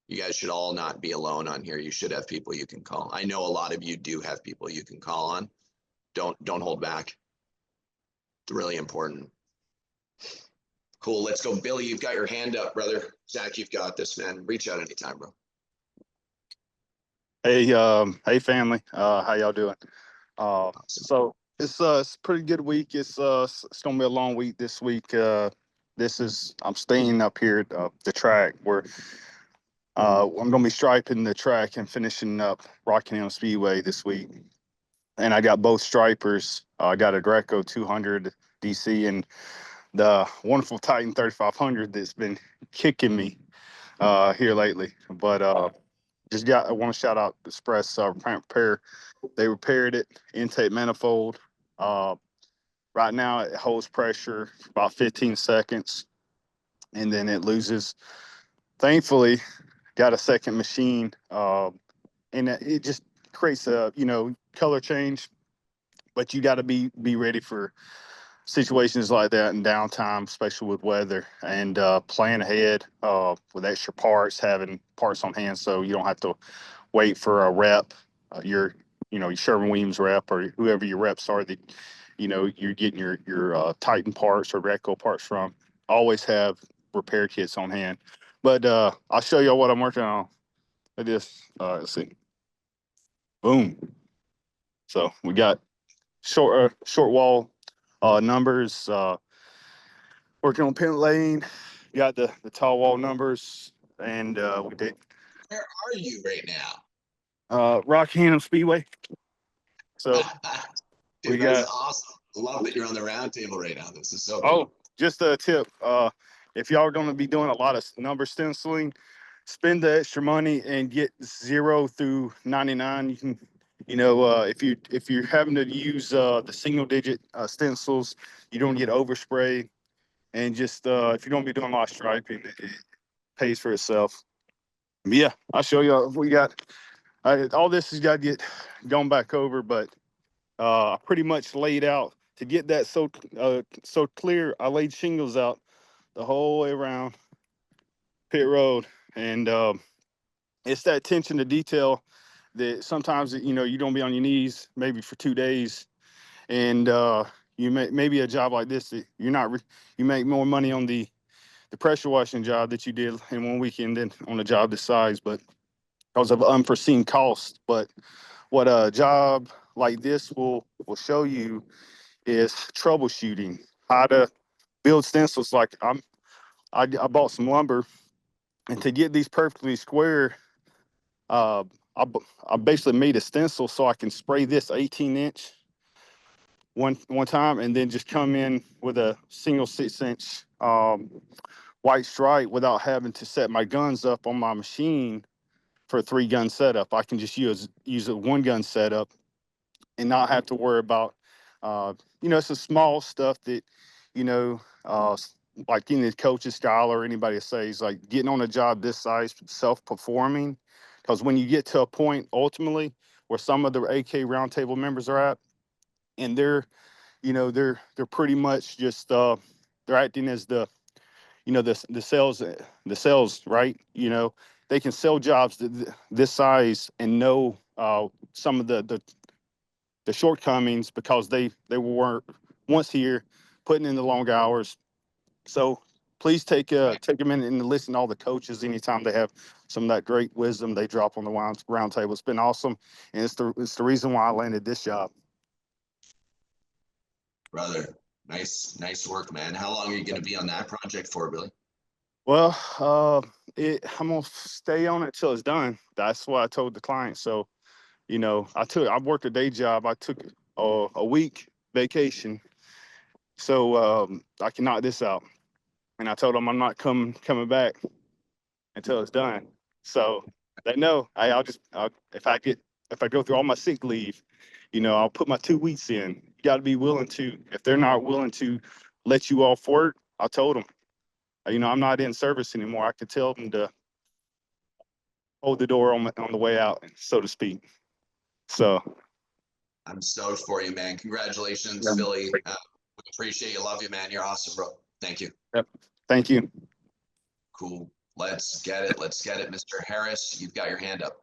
you guys should all not be alone on here. You should have people you can call. I know a lot of you do have people you can call on. Don't hold back. It's really important. Cool. Let's go. Billy, you've got your hand up, brother. Zach, you've got this, man. Reach out anytime, bro. Hey family, how y'all doing? So it's a pretty good week. It's gonna be a long week this week. I'm staying up here at the track where I'm gonna be striping the track and finishing up Rockingham Speedway this week. And I got both stripers. I got a Greco 200 DC and the wonderful Titan 3500 that's been kicking me here lately. But I want to shout out Express Repair. They repaired it, intake manifold. Right now it holds pressure for about 15 seconds and then it loses. Thankfully, got a second machine, and it just creates a color change. But you got to be ready for situations like that in downtime, especially with weather, and plan ahead with extra parts, having parts on hand so you don't have to wait for a rep, your Sherwin-Williams rep or whoever your reps are that you're getting your Titan parts or Greco parts from. Always have repair kits on hand. But I'll show y'all what I'm working on. Let's see. Boom. So we got short wall numbers, working on pin lane, got the tall wall numbers, and we did. Where are you right now? Rockingham Speedway. So dude, that's awesome. Love that you're on the round table right now. This is so cool. Just a tip. If y'all are going to be doing a lot of number stenciling, spend the extra money and get 0 through 99. You can, if you're having to use the single digit stencils, you don't get overspray. And just if you're going to be doing a lot of striping, it pays for itself. But yeah, I'll show you what we got. All this has got to get gone back over, but I pretty much laid out to get that so clear. I laid shingles out the whole way around pit road, and it's that attention to detail that sometimes you don't be on your knees maybe for 2 days, and maybe a job like this that you make more money on the pressure washing job that you did in 1 weekend than on a job this size, but because of unforeseen costs. But what a job like this will show you is troubleshooting, how to build stencils. Like I bought some lumber, and to get these perfectly square, I basically made a stencil so I can spray this 18-inch one time, and then just come in with a single 6-inch white stripe without having to set my guns up on my machine for a 3-gun setup. I can just use a 1-gun setup and not have to worry about, it's the small stuff that, like any coach's style or anybody says, like getting on a job this size, self-performing. Because when you get to a point ultimately where some of the AK roundtable members are at, and they're pretty much just they're acting as the sales, right? They can sell jobs this size and know some of the shortcomings because they were once here putting in the long hours. So please take a minute and listen to all the coaches anytime they have some of that great wisdom they drop on the round table. It's been awesome, and it's the reason why I landed this job. Brother, nice work, man. How long are you going to be on that project for, Billy? Well, I'm gonna stay on it till it's done. That's what I told the client. So, I worked a day job. I took a week vacation, so I can knock this out. And I told them I'm not coming back until it's done. So they know. If I go through all my sick leave, I'll put my 2 weeks in. You got to be willing to. If they're not willing to let you off work, I told them, I'm not in service anymore. I could tell them to hold the door on the way out, so to speak. So I'm stoked for you, man. Congratulations, Yeah. Billy. We appreciate you. Love you, man. You're awesome, bro. Thank you. Yep. Thank you. Cool. Let's get it. Mr. Harris, you've got your hand up.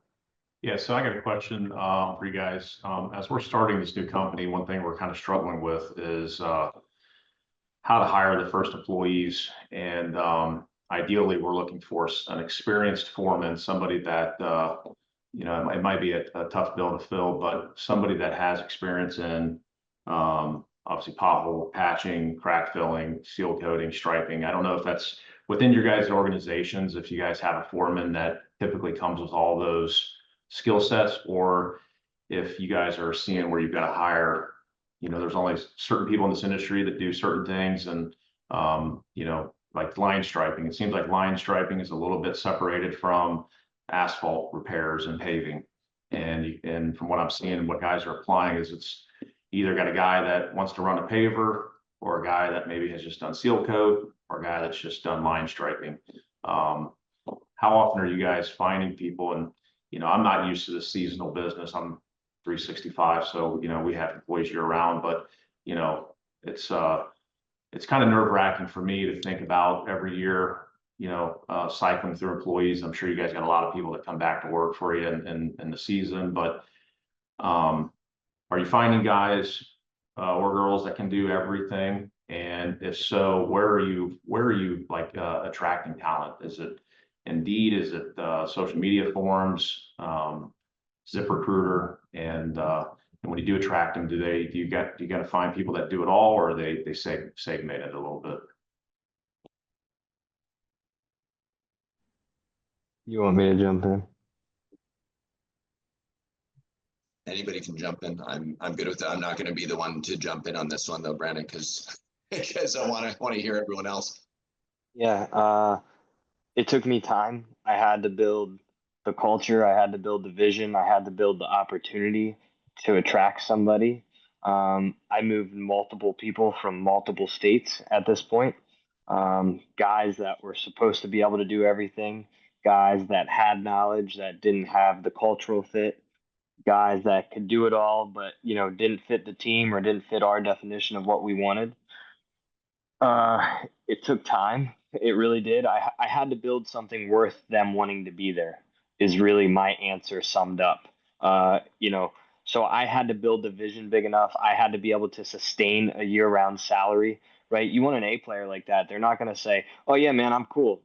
Yeah, so I got a question for you guys. As we're starting this new company, one thing we're kind of struggling with is how to hire the first employees. And ideally, we're looking for an experienced foreman, somebody that, it might be a tough bill to fill, but somebody that has experience in obviously pothole patching, crack filling, seal coating, striping. I don't know if that's within your guys' organizations, if you guys have a foreman that typically comes with all those skill sets, or if you guys are seeing where you've got to hire, there's only certain people in this industry that do certain things. And, like line striping, it seems like line striping is a little bit separated from asphalt repairs and paving. And from what I'm seeing, what guys are applying is it's either got a guy that wants to run a paver, or a guy that maybe has just done seal coat, or a guy that's just done line striping. How often are you guys finding people? And, I'm not used to the seasonal business. I'm 365. So, we have employees year round, but, it's kind of nerve wracking for me to think about every year, cycling through employees. I'm sure you guys got a lot of people that come back to work for you in the season, but, are you finding guys or girls that can do everything? And if so, where are you like attracting talent? Is it Indeed? Is it social media forums, ZipRecruiter? And when you do attract them, do you got to find people that do it all, or they segment it a little bit? You want me to jump in? Anybody can jump in. I'm good with that. I'm not going to be the one to jump in on this one though, Brandon, because I want to hear everyone else. Yeah, it took me time. I had to build the culture, I had to build the vision, I had to build the opportunity to attract somebody. I moved multiple people from multiple states at this point. Guys that were supposed to be able to do everything, guys that had knowledge that didn't have the cultural fit, guys that could do it all, but didn't fit the team or didn't fit our definition of what we wanted. It took time. It really did. I had to build something worth them wanting to be there, is really my answer summed up. So I had to build the vision big enough. I had to be able to sustain a year-round salary, right? You want an A player like that. They're not going to say, "Oh yeah, man, I'm cool."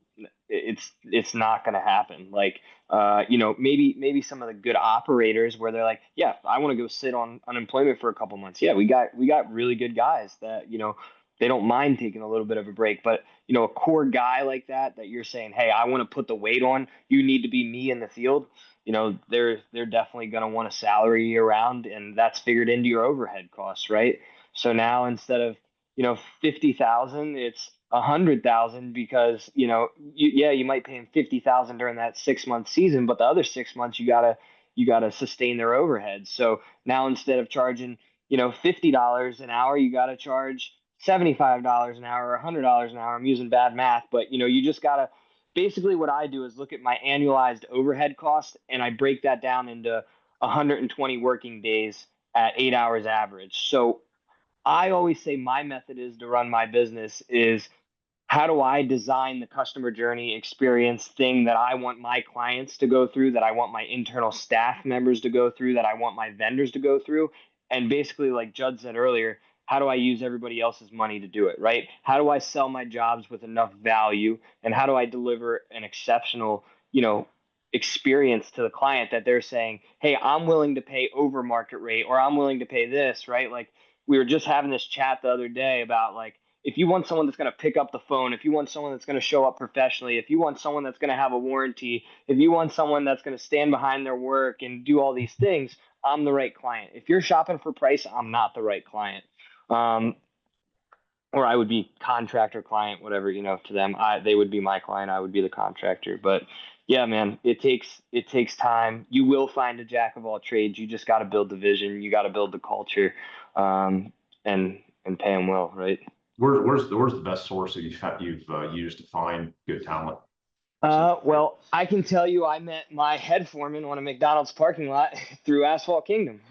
It's not going to happen. Like, maybe some of the good operators where they're like, "Yeah, I want to go sit on unemployment for a couple months." Yeah, we got really good guys that, they don't mind taking a little bit of a break. But, a core guy like that you're saying, "Hey, I want to put the weight on. You need to be me in the field." They're definitely going to want a salary year round, and that's figured into your overhead costs, right? So now instead of 50,000, it's 100,000 because you might pay them 50,000 during that 6-month season, but the other 6 months you gotta sustain their overhead. So now instead of charging $50 an hour, you gotta charge $75 an hour or $100 an hour. I'm using bad math, but you just gotta, basically what I do is look at my annualized overhead cost and I break that down into 120 working days at 8 hours average. So I always say my method is to run my business is, how do I design the customer journey experience thing that I want my clients to go through, that I want my internal staff members to go through, that I want my vendors to go through? And basically, like Judd said earlier, how do I use everybody else's money to do it, right? How do I sell my jobs with enough value? And how do I deliver an exceptional, experience to the client that they're saying, hey, I'm willing to pay over market rate, or I'm willing to pay this, right? Like, we were just having this chat the other day about, like, if you want someone that's going to pick up the phone, if you want someone that's going to show up professionally, if you want someone that's going to have a warranty, if you want someone that's going to stand behind their work and do all these things, I'm the right client. If you're shopping for price, I'm not the right client. Or I would be contractor client, whatever, to them. They would be my client. I would be the contractor. But yeah, man, it takes time. You will find a jack of all trades. You just got to build the vision. You got to build the culture, and pay them well, right? Where's the best source that you've used to find good talent? Well, I can tell you, I met my head foreman on a McDonald's parking lot through Asphalt Kingdom.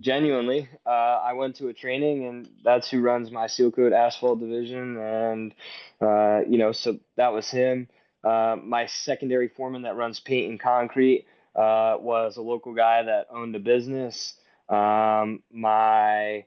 Genuinely, I went to a training, and that's who runs my seal coat asphalt division, and so that was him. My secondary foreman that runs paint and concrete was a local guy that owned a business. My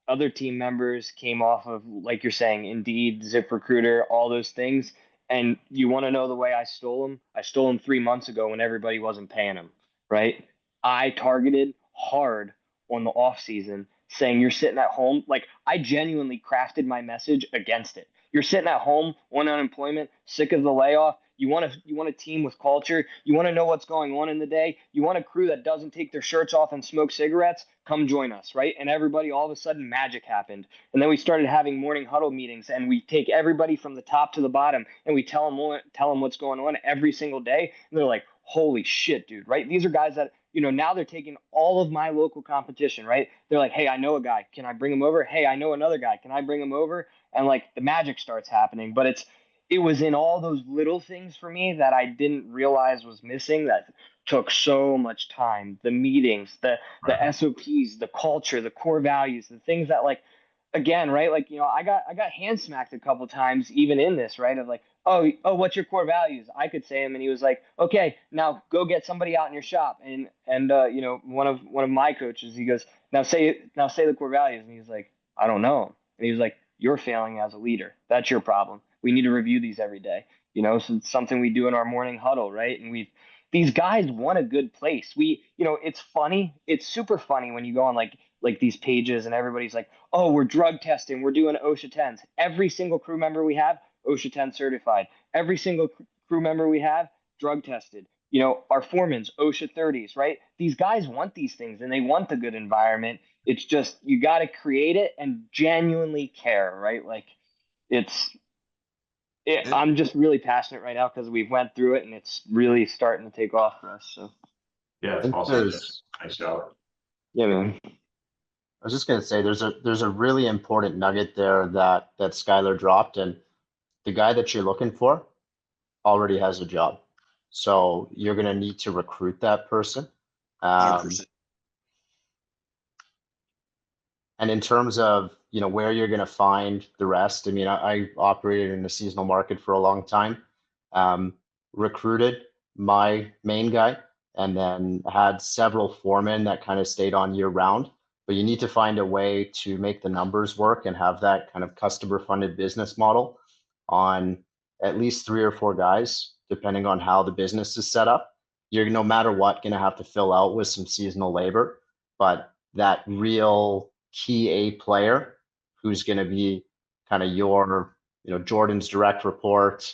other team members came off of, like you're saying, Indeed, ZipRecruiter, all those things. And you want to know the way I stole them? I stole them 3 months ago when everybody wasn't paying them, right? I targeted hard on the off season, saying you're sitting at home. Like, I genuinely crafted my message against it. You're sitting at home on unemployment, sick of the layoff. You want a team with culture. You want to know what's going on in the day. You want a crew that doesn't take their shirts off and smoke cigarettes. Come join us, right? And everybody, all of a sudden, magic happened. And then we started having morning huddle meetings, and we take everybody from the top to the bottom, and we tell them what's going on every single day. And they're like, "Holy shit, dude!" Right? These are guys that, now they're taking all of my local competition, right? They're like, "Hey, I know a guy. Can I bring him over? Hey, I know another guy. Can I bring him over?" And like, the magic starts happening. But it was in all those little things for me that I didn't realize was missing, that took so much time. The meetings, the SOPs, the culture, the core values, the things that, like, again, right? Like, I got hand smacked a couple times even in this, right? Of like, oh, what's your core values? I could say them, and he was like, "Okay, now go get somebody out in your shop." And one of my coaches, he goes, now say the core values." And he's like, "I don't know." And he was like, "You're failing as a leader. That's your problem. We need to review these every day." So it's something we do in our morning huddle, right? And these guys want a good place. It's funny. It's super funny when you go on like these pages and everybody's like, "Oh, we're drug testing. We're doing OSHA 10s." Every single crew member we have, OSHA 10 certified. Every single crew member we have, drug tested. Our foremen's OSHA 30s, right? These guys want these things, and they want the good environment. It's just, you got to create it and genuinely care, right? Like, I'm just really passionate right now because we've went through it, and it's really starting to take off for us. So Yeah, it's think awesome. Nice job. yeah, man. I was just gonna say there's a really important nugget there that Skylar dropped, and the guy that you're looking for already has a job, so you're gonna need to recruit that person. 100%. And in terms of where you're gonna find the rest, I mean, I operated in the seasonal market for a long time, recruited my main guy, and then had several foremen that kind of stayed on year round. But you need to find a way to make the numbers work and have that kind of customer funded business model on at least 3 or 4 guys, depending on how the business is set up. You're no matter what going to have to fill out with some seasonal labor, but that real key A player who's going to be kind of your, Jordan's direct report,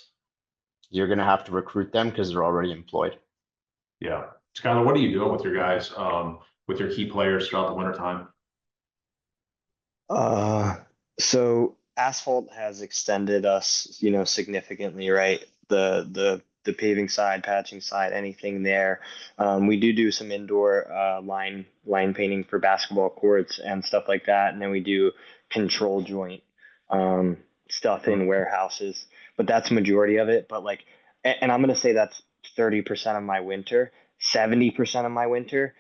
you're going to have to recruit them because they're already employed. Yeah. Skylar, what are you doing with your guys, with your key players throughout the wintertime? So Asphalt has extended us, significantly, right? The the paving side, patching side, anything there. We do some indoor line painting for basketball courts and stuff like that, and then we do control joint stuff in warehouses. But that's majority of it. But like, and I'm gonna say that's 30% of my winter. 70% of my winter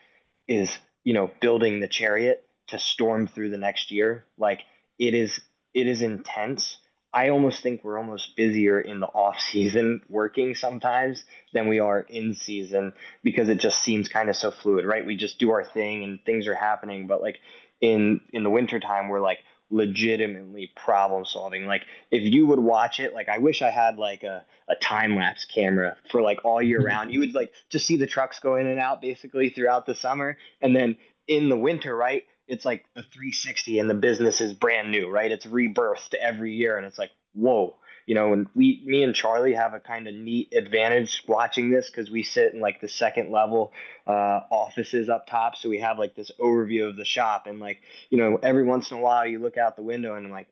is, you know, building the chariot to storm through the next year. Like it is intense. I almost think we're almost busier in the off season working sometimes than we are in season, because it just seems kind of so fluid, right? We just do our thing and things are happening. But like in the wintertime, we're like legitimately problem solving. Like if you would watch it, like I wish I had like a time lapse camera for like all year round. You would like just see the trucks go in and out basically throughout the summer. And then in the winter, right, it's like a 360 and the business is brand new, right? It's rebirthed every year. And it's like, whoa, you know, and me and Charlie have a kind of neat advantage watching this because we sit in like the second level offices up top. So we have like this overview of the shop. And like, you know, every once in a while you look out the window and I'm like,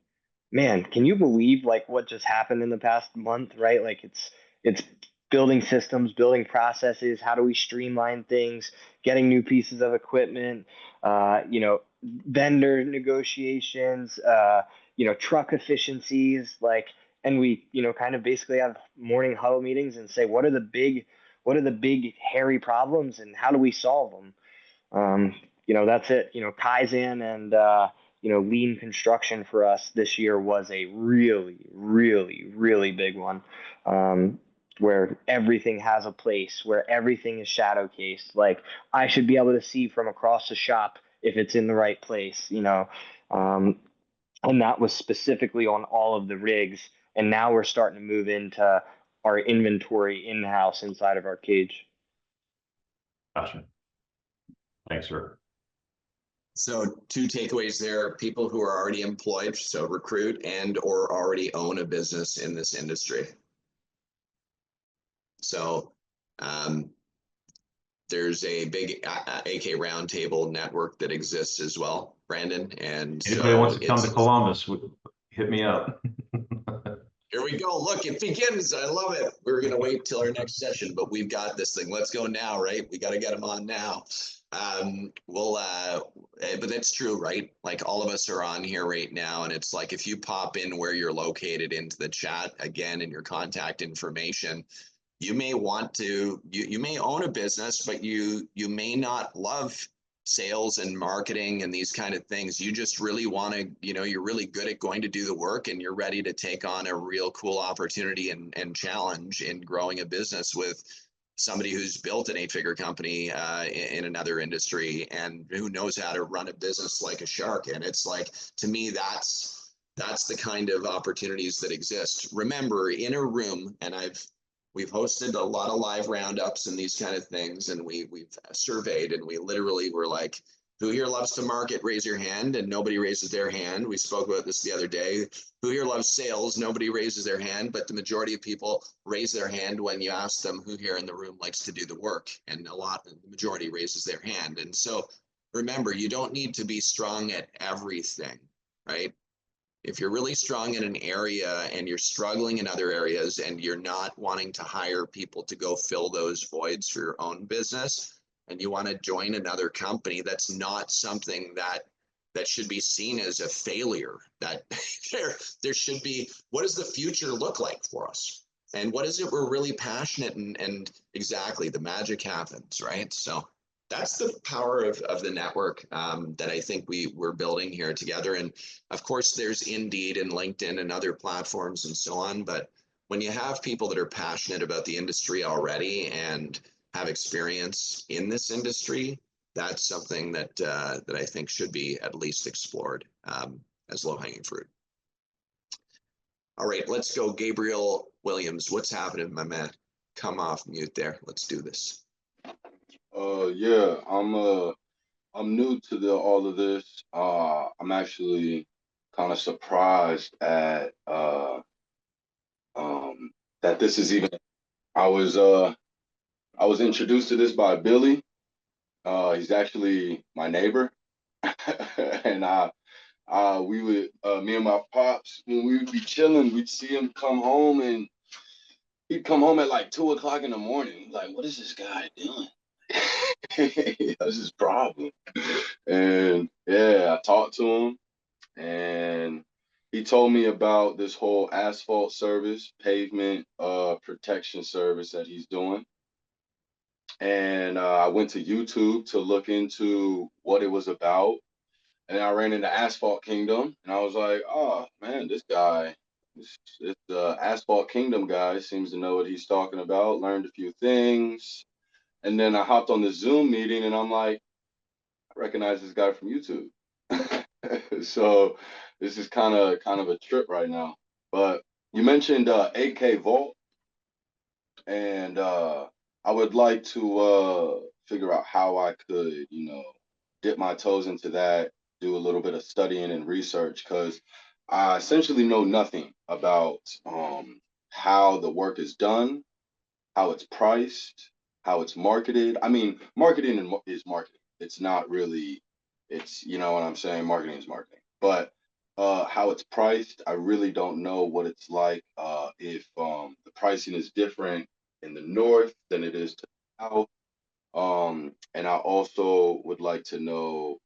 man, can you believe like what just happened in the past month, right? Like it's building systems, building processes. How do we streamline things, getting new pieces of equipment, you know, vendor negotiations, you know, truck efficiencies, like, and we, you know, kind of basically have morning huddle meetings and say, what are the big hairy problems and how do we solve them? You know, that's it. You know, Kaizen and, you know, lean construction for us this year was a really big one, where everything has a place, where everything is shadow cased. Like I should be able to see from across the shop if it's in the right place, you know. And that was specifically on all of the rigs. And now we're starting to move into our inventory in-house inside of our cage. Gotcha. Thanks, sir. So 2 takeaways there: people who are already employed, so recruit, and or already own a business in this industry. So there's a big AK Roundtable network that exists as well, Brandon. And Anybody so wants to come to Columbus, hit me up. here we go. Look, it begins. I love it. We're going to wait till our next session, but we've got this thing. Let's go now, right? We got to get them on now. But that's true, right? Like all of us are on here right now. And it's like, if you pop in where you're located into the chat again and your contact information, you may want to, you may own a business, but you may not love sales and marketing and these kind of things. You just really want to, you know, you're really good at going to do the work and you're ready to take on a real cool opportunity and challenge in growing a business with somebody who's built an 8-figure company in another industry and who knows how to run a business like a shark. And it's like, to me, that's the kind of opportunities that exist. Remember, in a room, and we've hosted a lot of live roundups and these kind of things, and we've surveyed, and we literally were like, who here loves to market? Raise your hand. And nobody raises their hand. We spoke about this the other day. Who here loves sales? Nobody raises their hand, but the majority of people raise their hand when you ask them who here in the room likes to do the work. And the majority raises their hand. And so remember, you don't need to be strong at everything, right? If you're really strong in an area and you're struggling in other areas and you're not wanting to hire people to go fill those voids for your own business, and you want to join another company, that's not something that should be seen as a failure. That there should be, what does the future look like for us? And what is it we're really passionate and exactly, the magic happens, right? So that's the power of the network that I think we're building here together. And of course, there's Indeed and LinkedIn and other platforms and so on. But when you have people that are passionate about the industry already and have experience in this industry, that's something that I think should be at least explored as low-hanging fruit. All right, let's go. Gabriel Williams, what's happening, my man? Come off mute there. Let's do this. Yeah, I'm new to all of this. I'm actually kind of surprised at that this is even. I was introduced to this by Billy. He's actually my neighbor, and we would me and my pops, when we would be chilling, we'd see him come home and he'd come home at like 2 o'clock in the morning. Like, what is this guy doing? That's his problem. And yeah, I talked to him, and he told me about this whole asphalt service, pavement protection service that he's doing. And I went to YouTube to look into what it was about. And I ran into Asphalt Kingdom, and I was like, oh man, this guy, this Asphalt Kingdom guy seems to know what he's talking about. Learned a few things. And then I hopped on the Zoom meeting, and I'm like, I recognize this guy from YouTube. So this is kind of a trip right now. But you mentioned 8K Vault, and I would like to figure out how I could, dip my toes into that, do a little bit of studying and research, because I essentially know nothing about how the work is done, how it's priced, how it's marketed. I mean, marketing is marketing. It's not really, you know what I'm saying? Marketing is marketing. But how it's priced, I really don't know what it's like. If the pricing is different in the north than it is to the south. And I also would like to know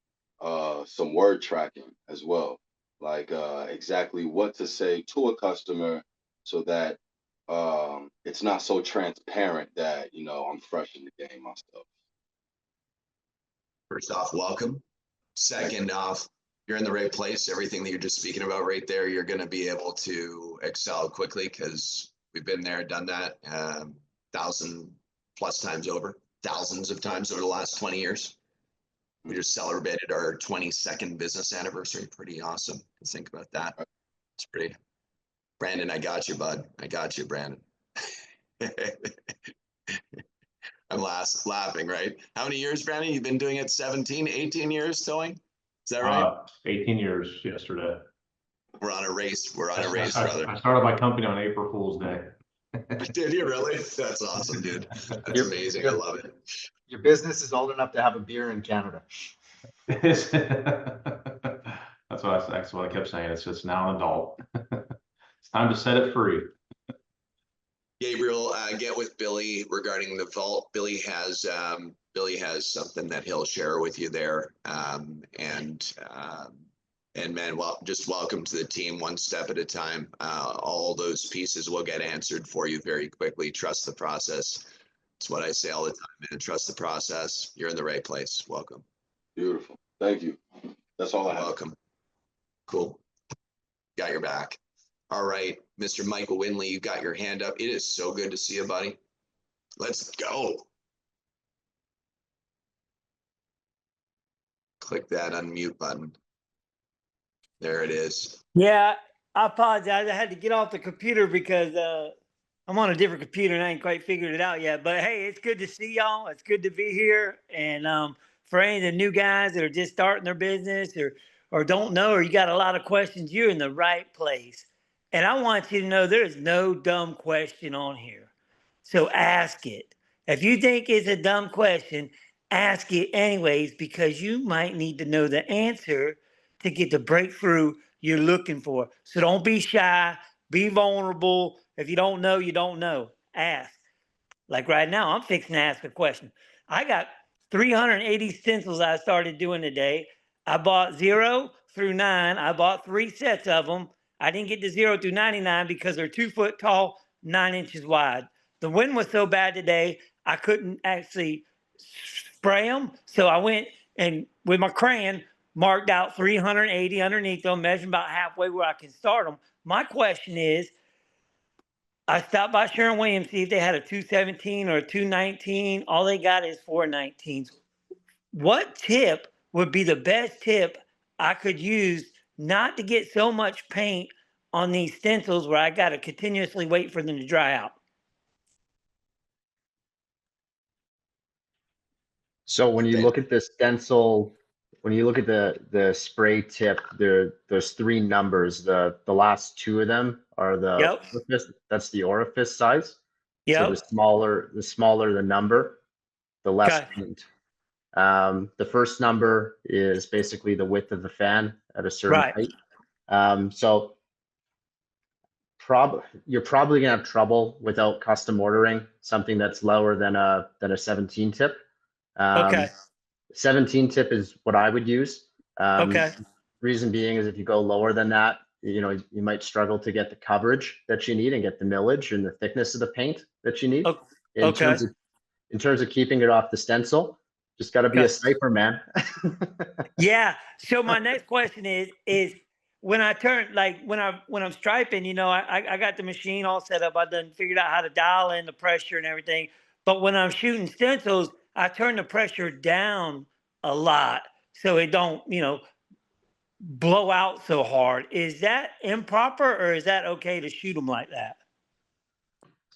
some word tracking as well, like exactly what to say to a customer so that it's not so transparent that, I'm fresh in the game myself. First off, welcome. Second off, you're in the right place. Everything that you're just speaking about right there, you're going to be able to excel quickly because we've been there, done that 1,000+ times over, thousands of times over the last 20 years. We just celebrated our 22nd business anniversary. Pretty awesome to think about that. It's pretty. Brandon, I got you, bud. I got you, Brandon. I'm laughing, right? How many years, Brandon? You've been doing it 17, 18 years towing? Is that right? 18 years yesterday. We're on a race. We're on a race, brother. I started my company on April Fool's Day. Did you really? That's awesome, dude. That's amazing. I love it. Your business is old enough to have a beer in Canada. That's what I kept saying. It's just now an adult. It's time to set it free. Gabriel, get with Billy regarding the vault. Billy has something that he'll share with you there. And man, well, just welcome to the team, one step at a time. All those pieces will get answered for you very quickly. Trust the process. It's what I say all the time, man. Trust the process. You're in the right place. Welcome. Beautiful. Thank you. That's all I have. Welcome. Cool. Got your back. All right, Mr. Michael Winley, you got your hand up. It is so good to see you, buddy. Let's go. Click that unmute button. There it is. Yeah, I apologize. I had to get off the computer because I'm on a different computer and I ain't quite figured it out yet. But hey, it's good to see y'all. It's good to be here. And for any of the new guys that are just starting their business or don't know, or you got a lot of questions, you're in the right place. And I want you to know there is no dumb question on here. So ask it. If you think it's a dumb question, ask it anyways, because you might need to know the answer to get the breakthrough you're looking for. So don't be shy, be vulnerable. If you don't know, you don't know. Ask. Like right now, I'm fixing to ask a question. I got 380 stencils I started doing today. I bought 0 through 9. I bought 3 sets of them. I didn't get to 0 through 99 because they're 2 foot tall, 9 inches wide. The wind was so bad today, I couldn't actually spray them. So I went and with my crayon, marked out 380 underneath them, measured about halfway where I can start them. My question is, I stopped by Sherwin-Williams, see if they had a 217 or a 219. All they got is 419s. What tip would be the best tip I could use not to get so much paint on these stencils where I got to continuously wait for them to dry out? So when you look at the stencil, when you look at the spray tip, there's 3 numbers. The last 2 of them are the orifice, that's the orifice size. So the smaller the number, the less paint. The first number is basically the width of the fan at a certain height. So you're probably gonna have trouble without custom ordering something that's lower than a 17 tip. Okay. 17 tip is what I would use. Okay. Reason being is if you go lower than that, you know, you might struggle to get the coverage that you need and get the millage and the thickness of the paint that you need. In Okay. terms of keeping it off the stencil, just got to be a Okay. sniper, man. Yeah. So my next question is when I turn, like when I'm striping, you know, I got the machine all set up. I done figured out how to dial in the pressure and everything. But when I'm shooting stencils, I turn the pressure down a lot so it don't, you know, blow out so hard. Is that improper or is that okay to shoot them like that?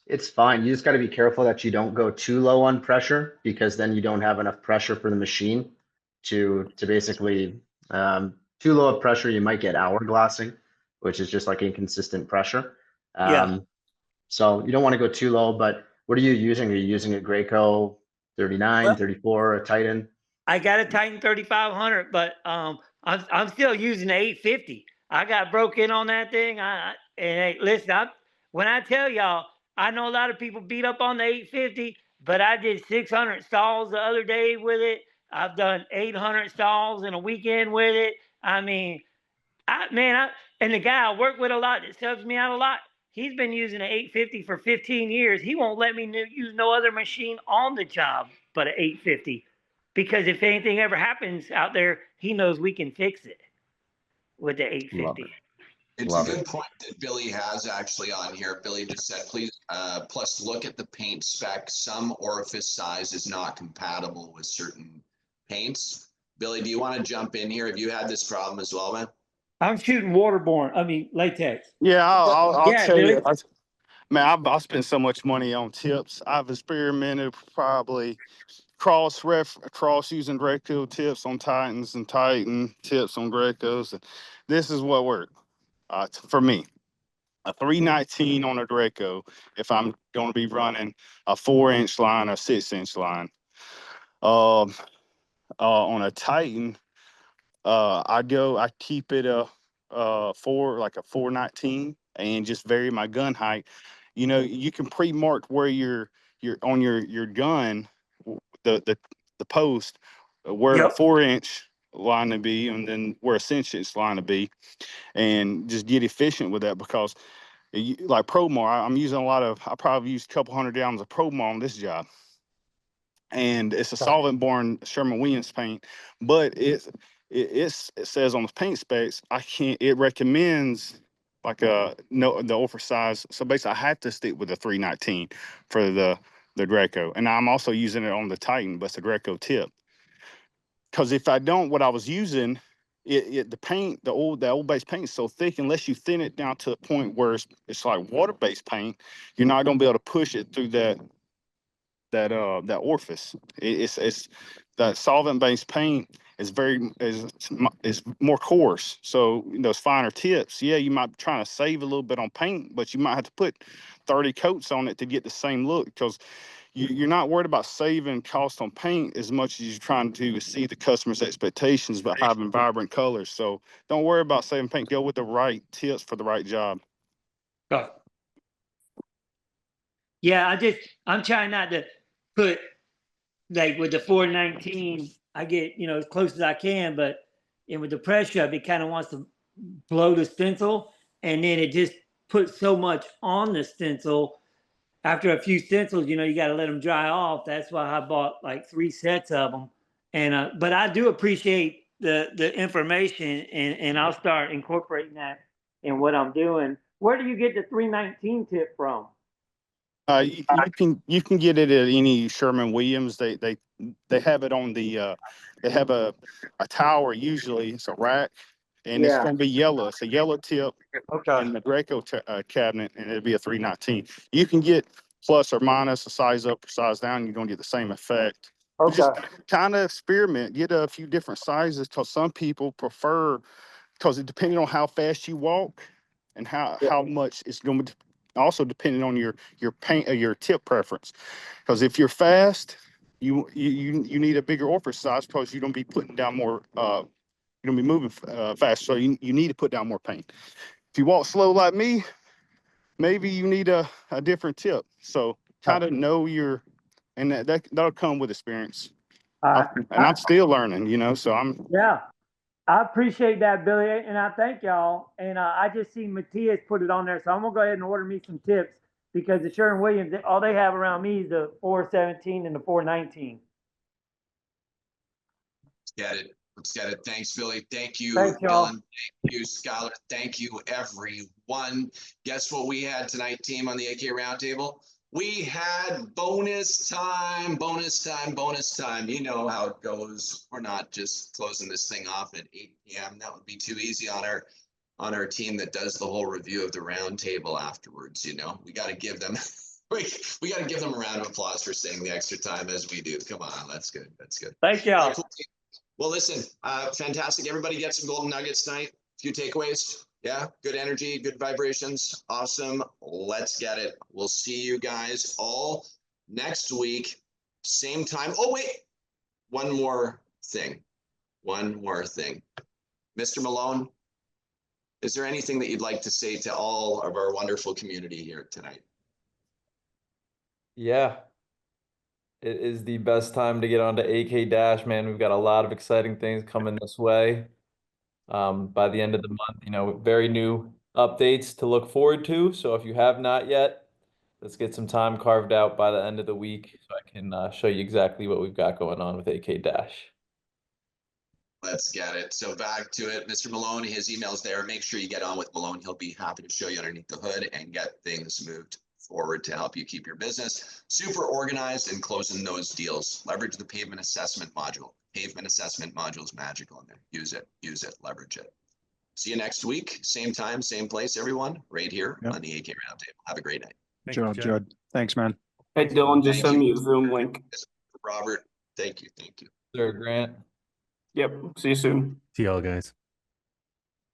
It's fine. You just got to be careful that you don't go too low on pressure, because then you don't have enough pressure for the machine to basically too low of pressure. You might get hourglassing, which is just like inconsistent pressure. Yeah. So you don't want to go too low, but what are you using? Are you using a Graco 39, Well, 34, a Titan? I got a Titan 3500, but I'm still using the 850. I got broke in on that thing. And hey, listen, when I tell y'all, I know a lot of people beat up on the 850, but I did 600 stalls the other day with it. I've done 800 stalls in a weekend with it. I mean, and the guy I work with a lot that subs me out a lot, he's been using an 850 for 15 years. He won't let me use no other machine on the job but an 850. Because if anything ever happens out there, he knows we can fix it with the Love 850. it. It's Love a it. good point that Billy has actually on here. Billy just said, please, plus look at the paint spec. Some orifice size is not compatible with certain paints. Billy, do you want to jump in here? Have you had this problem as well, man? I'm shooting latex. Yeah, I'll Yeah, tell Billy. you. Man, I spent so much money on tips. I've experimented probably cross using Graco tips on Titans and Titan tips on Gracos. And this is what worked for me. A 319 on a Graco if I'm going to be running a 4-inch line or 6-inch line. On a Titan, I keep it a 419 and just vary my gun height. You know, you can pre-mark where you're on your gun, the post, where a Yep. 4-inch line to be, and then where a 6-inch line to be, and just get efficient with that because, like Promar, I probably used a couple hundred gallons of Promar on this job, and it's a solvent-borne Sherman-Williams paint, but it says on the paint specs it recommends like the oversized. So basically, I have to stick with the 319 for the Graco, and I'm also using it on the Titan, but it's a Graco tip. Because if I don't, what I was using, the old base paint is so thick, unless you thin it down to a point where it's like water-based paint, you're not going to be able to push it through that orifice. It's that solvent-based paint is more coarse. So those finer tips, yeah, you might be trying to save a little bit on paint, but you might have to put 30 coats on it to get the same look, because you're not worried about saving cost on paint as much as you're trying to see the customer's expectations by having vibrant colors. So don't worry about saving paint. Go with the right tips for the right job. Yeah, I'm trying not to put, like with the 419, I get, you know, as close as I can, but with the pressure up, it kind of wants to blow the stencil, and then it just puts so much on the stencil. After a few stencils, you know, you got to let them dry off. That's why I bought like 3 sets of them. And but I do appreciate the information, and I'll start incorporating that in what I'm doing. Where do you get the 319 tip from? You can get it at any Sherman-Williams. They have it on the they have a tower, usually it's a rack, and it's going to be yellow. It's a yellow tip in the Graco cabinet, and it'll be a 319. You can get plus or minus a size up or size down. You're going to get the same effect. But just kind of experiment, get a few different sizes, because some people prefer, because it depending on how fast you walk and how much it's going to, also depending on your paint or your tip preference. Because if you're fast, you need a bigger orifice size, because you're going to be putting down more. You're going to be moving fast, so you need to put down more paint. If you walk slow like me, maybe you need a different tip. So kind of know your, and that'll come with experience. And I'm still learning, you know, so I'm. Yeah, I appreciate that, Billy, and I thank y'all. And I just seen Matias put it on there, so I'm gonna go ahead and order me some tips because the Sherwin-Williams, all they have around me is the 417 and the 419. Get it. Let's get it. Thanks, Billy. Thank you, Thanks, y'all. Dylan. Thank you, Skylar. Thank you, everyone. Guess what we had tonight, team, on the AK Roundtable? We had bonus time, bonus time, bonus time. You know how it goes. We're not just closing this thing off at 8 p.m. That would be too easy on our team that does the whole review of the roundtable afterwards. You know, we got to give them we got to give them a round of applause for staying the extra time as we do. Come on, that's good. That's good. Thank y'all. All right, cool. Well, listen, fantastic. Everybody get some golden nuggets tonight. A few takeaways. Yeah, good energy, good vibrations. Awesome. Let's get it. We'll see you guys all next week. Same time. Oh, wait. One more thing. Mr. Malone, is there anything that you'd like to say to all of our wonderful community here tonight? Yeah. It is the best time to get onto AK Dash, man. We've got a lot of exciting things coming this way. By the end of the month, you know, very new updates to look forward to. So if you have not yet, let's get some time carved out by the end of the week so I can show you exactly what we've got going on with AK Dash. Let's get it. So back to it, Mr. Malone, his email's there. Make sure you get on with Malone. He'll be happy to show you underneath the hood and get things moved forward to help you keep your business super organized and closing those deals. Leverage the pavement assessment module. Pavement assessment module is magical in there. Use it, leverage it. See you next week. Same time, same place, everyone, right here on the AK Roundtable. Have a great night. Judd. Thanks, man. Hey, Dylan, just Thank send you. me a Zoom link. Robert, thank you. Sir Grant. Yep. See you soon. See y'all, guys.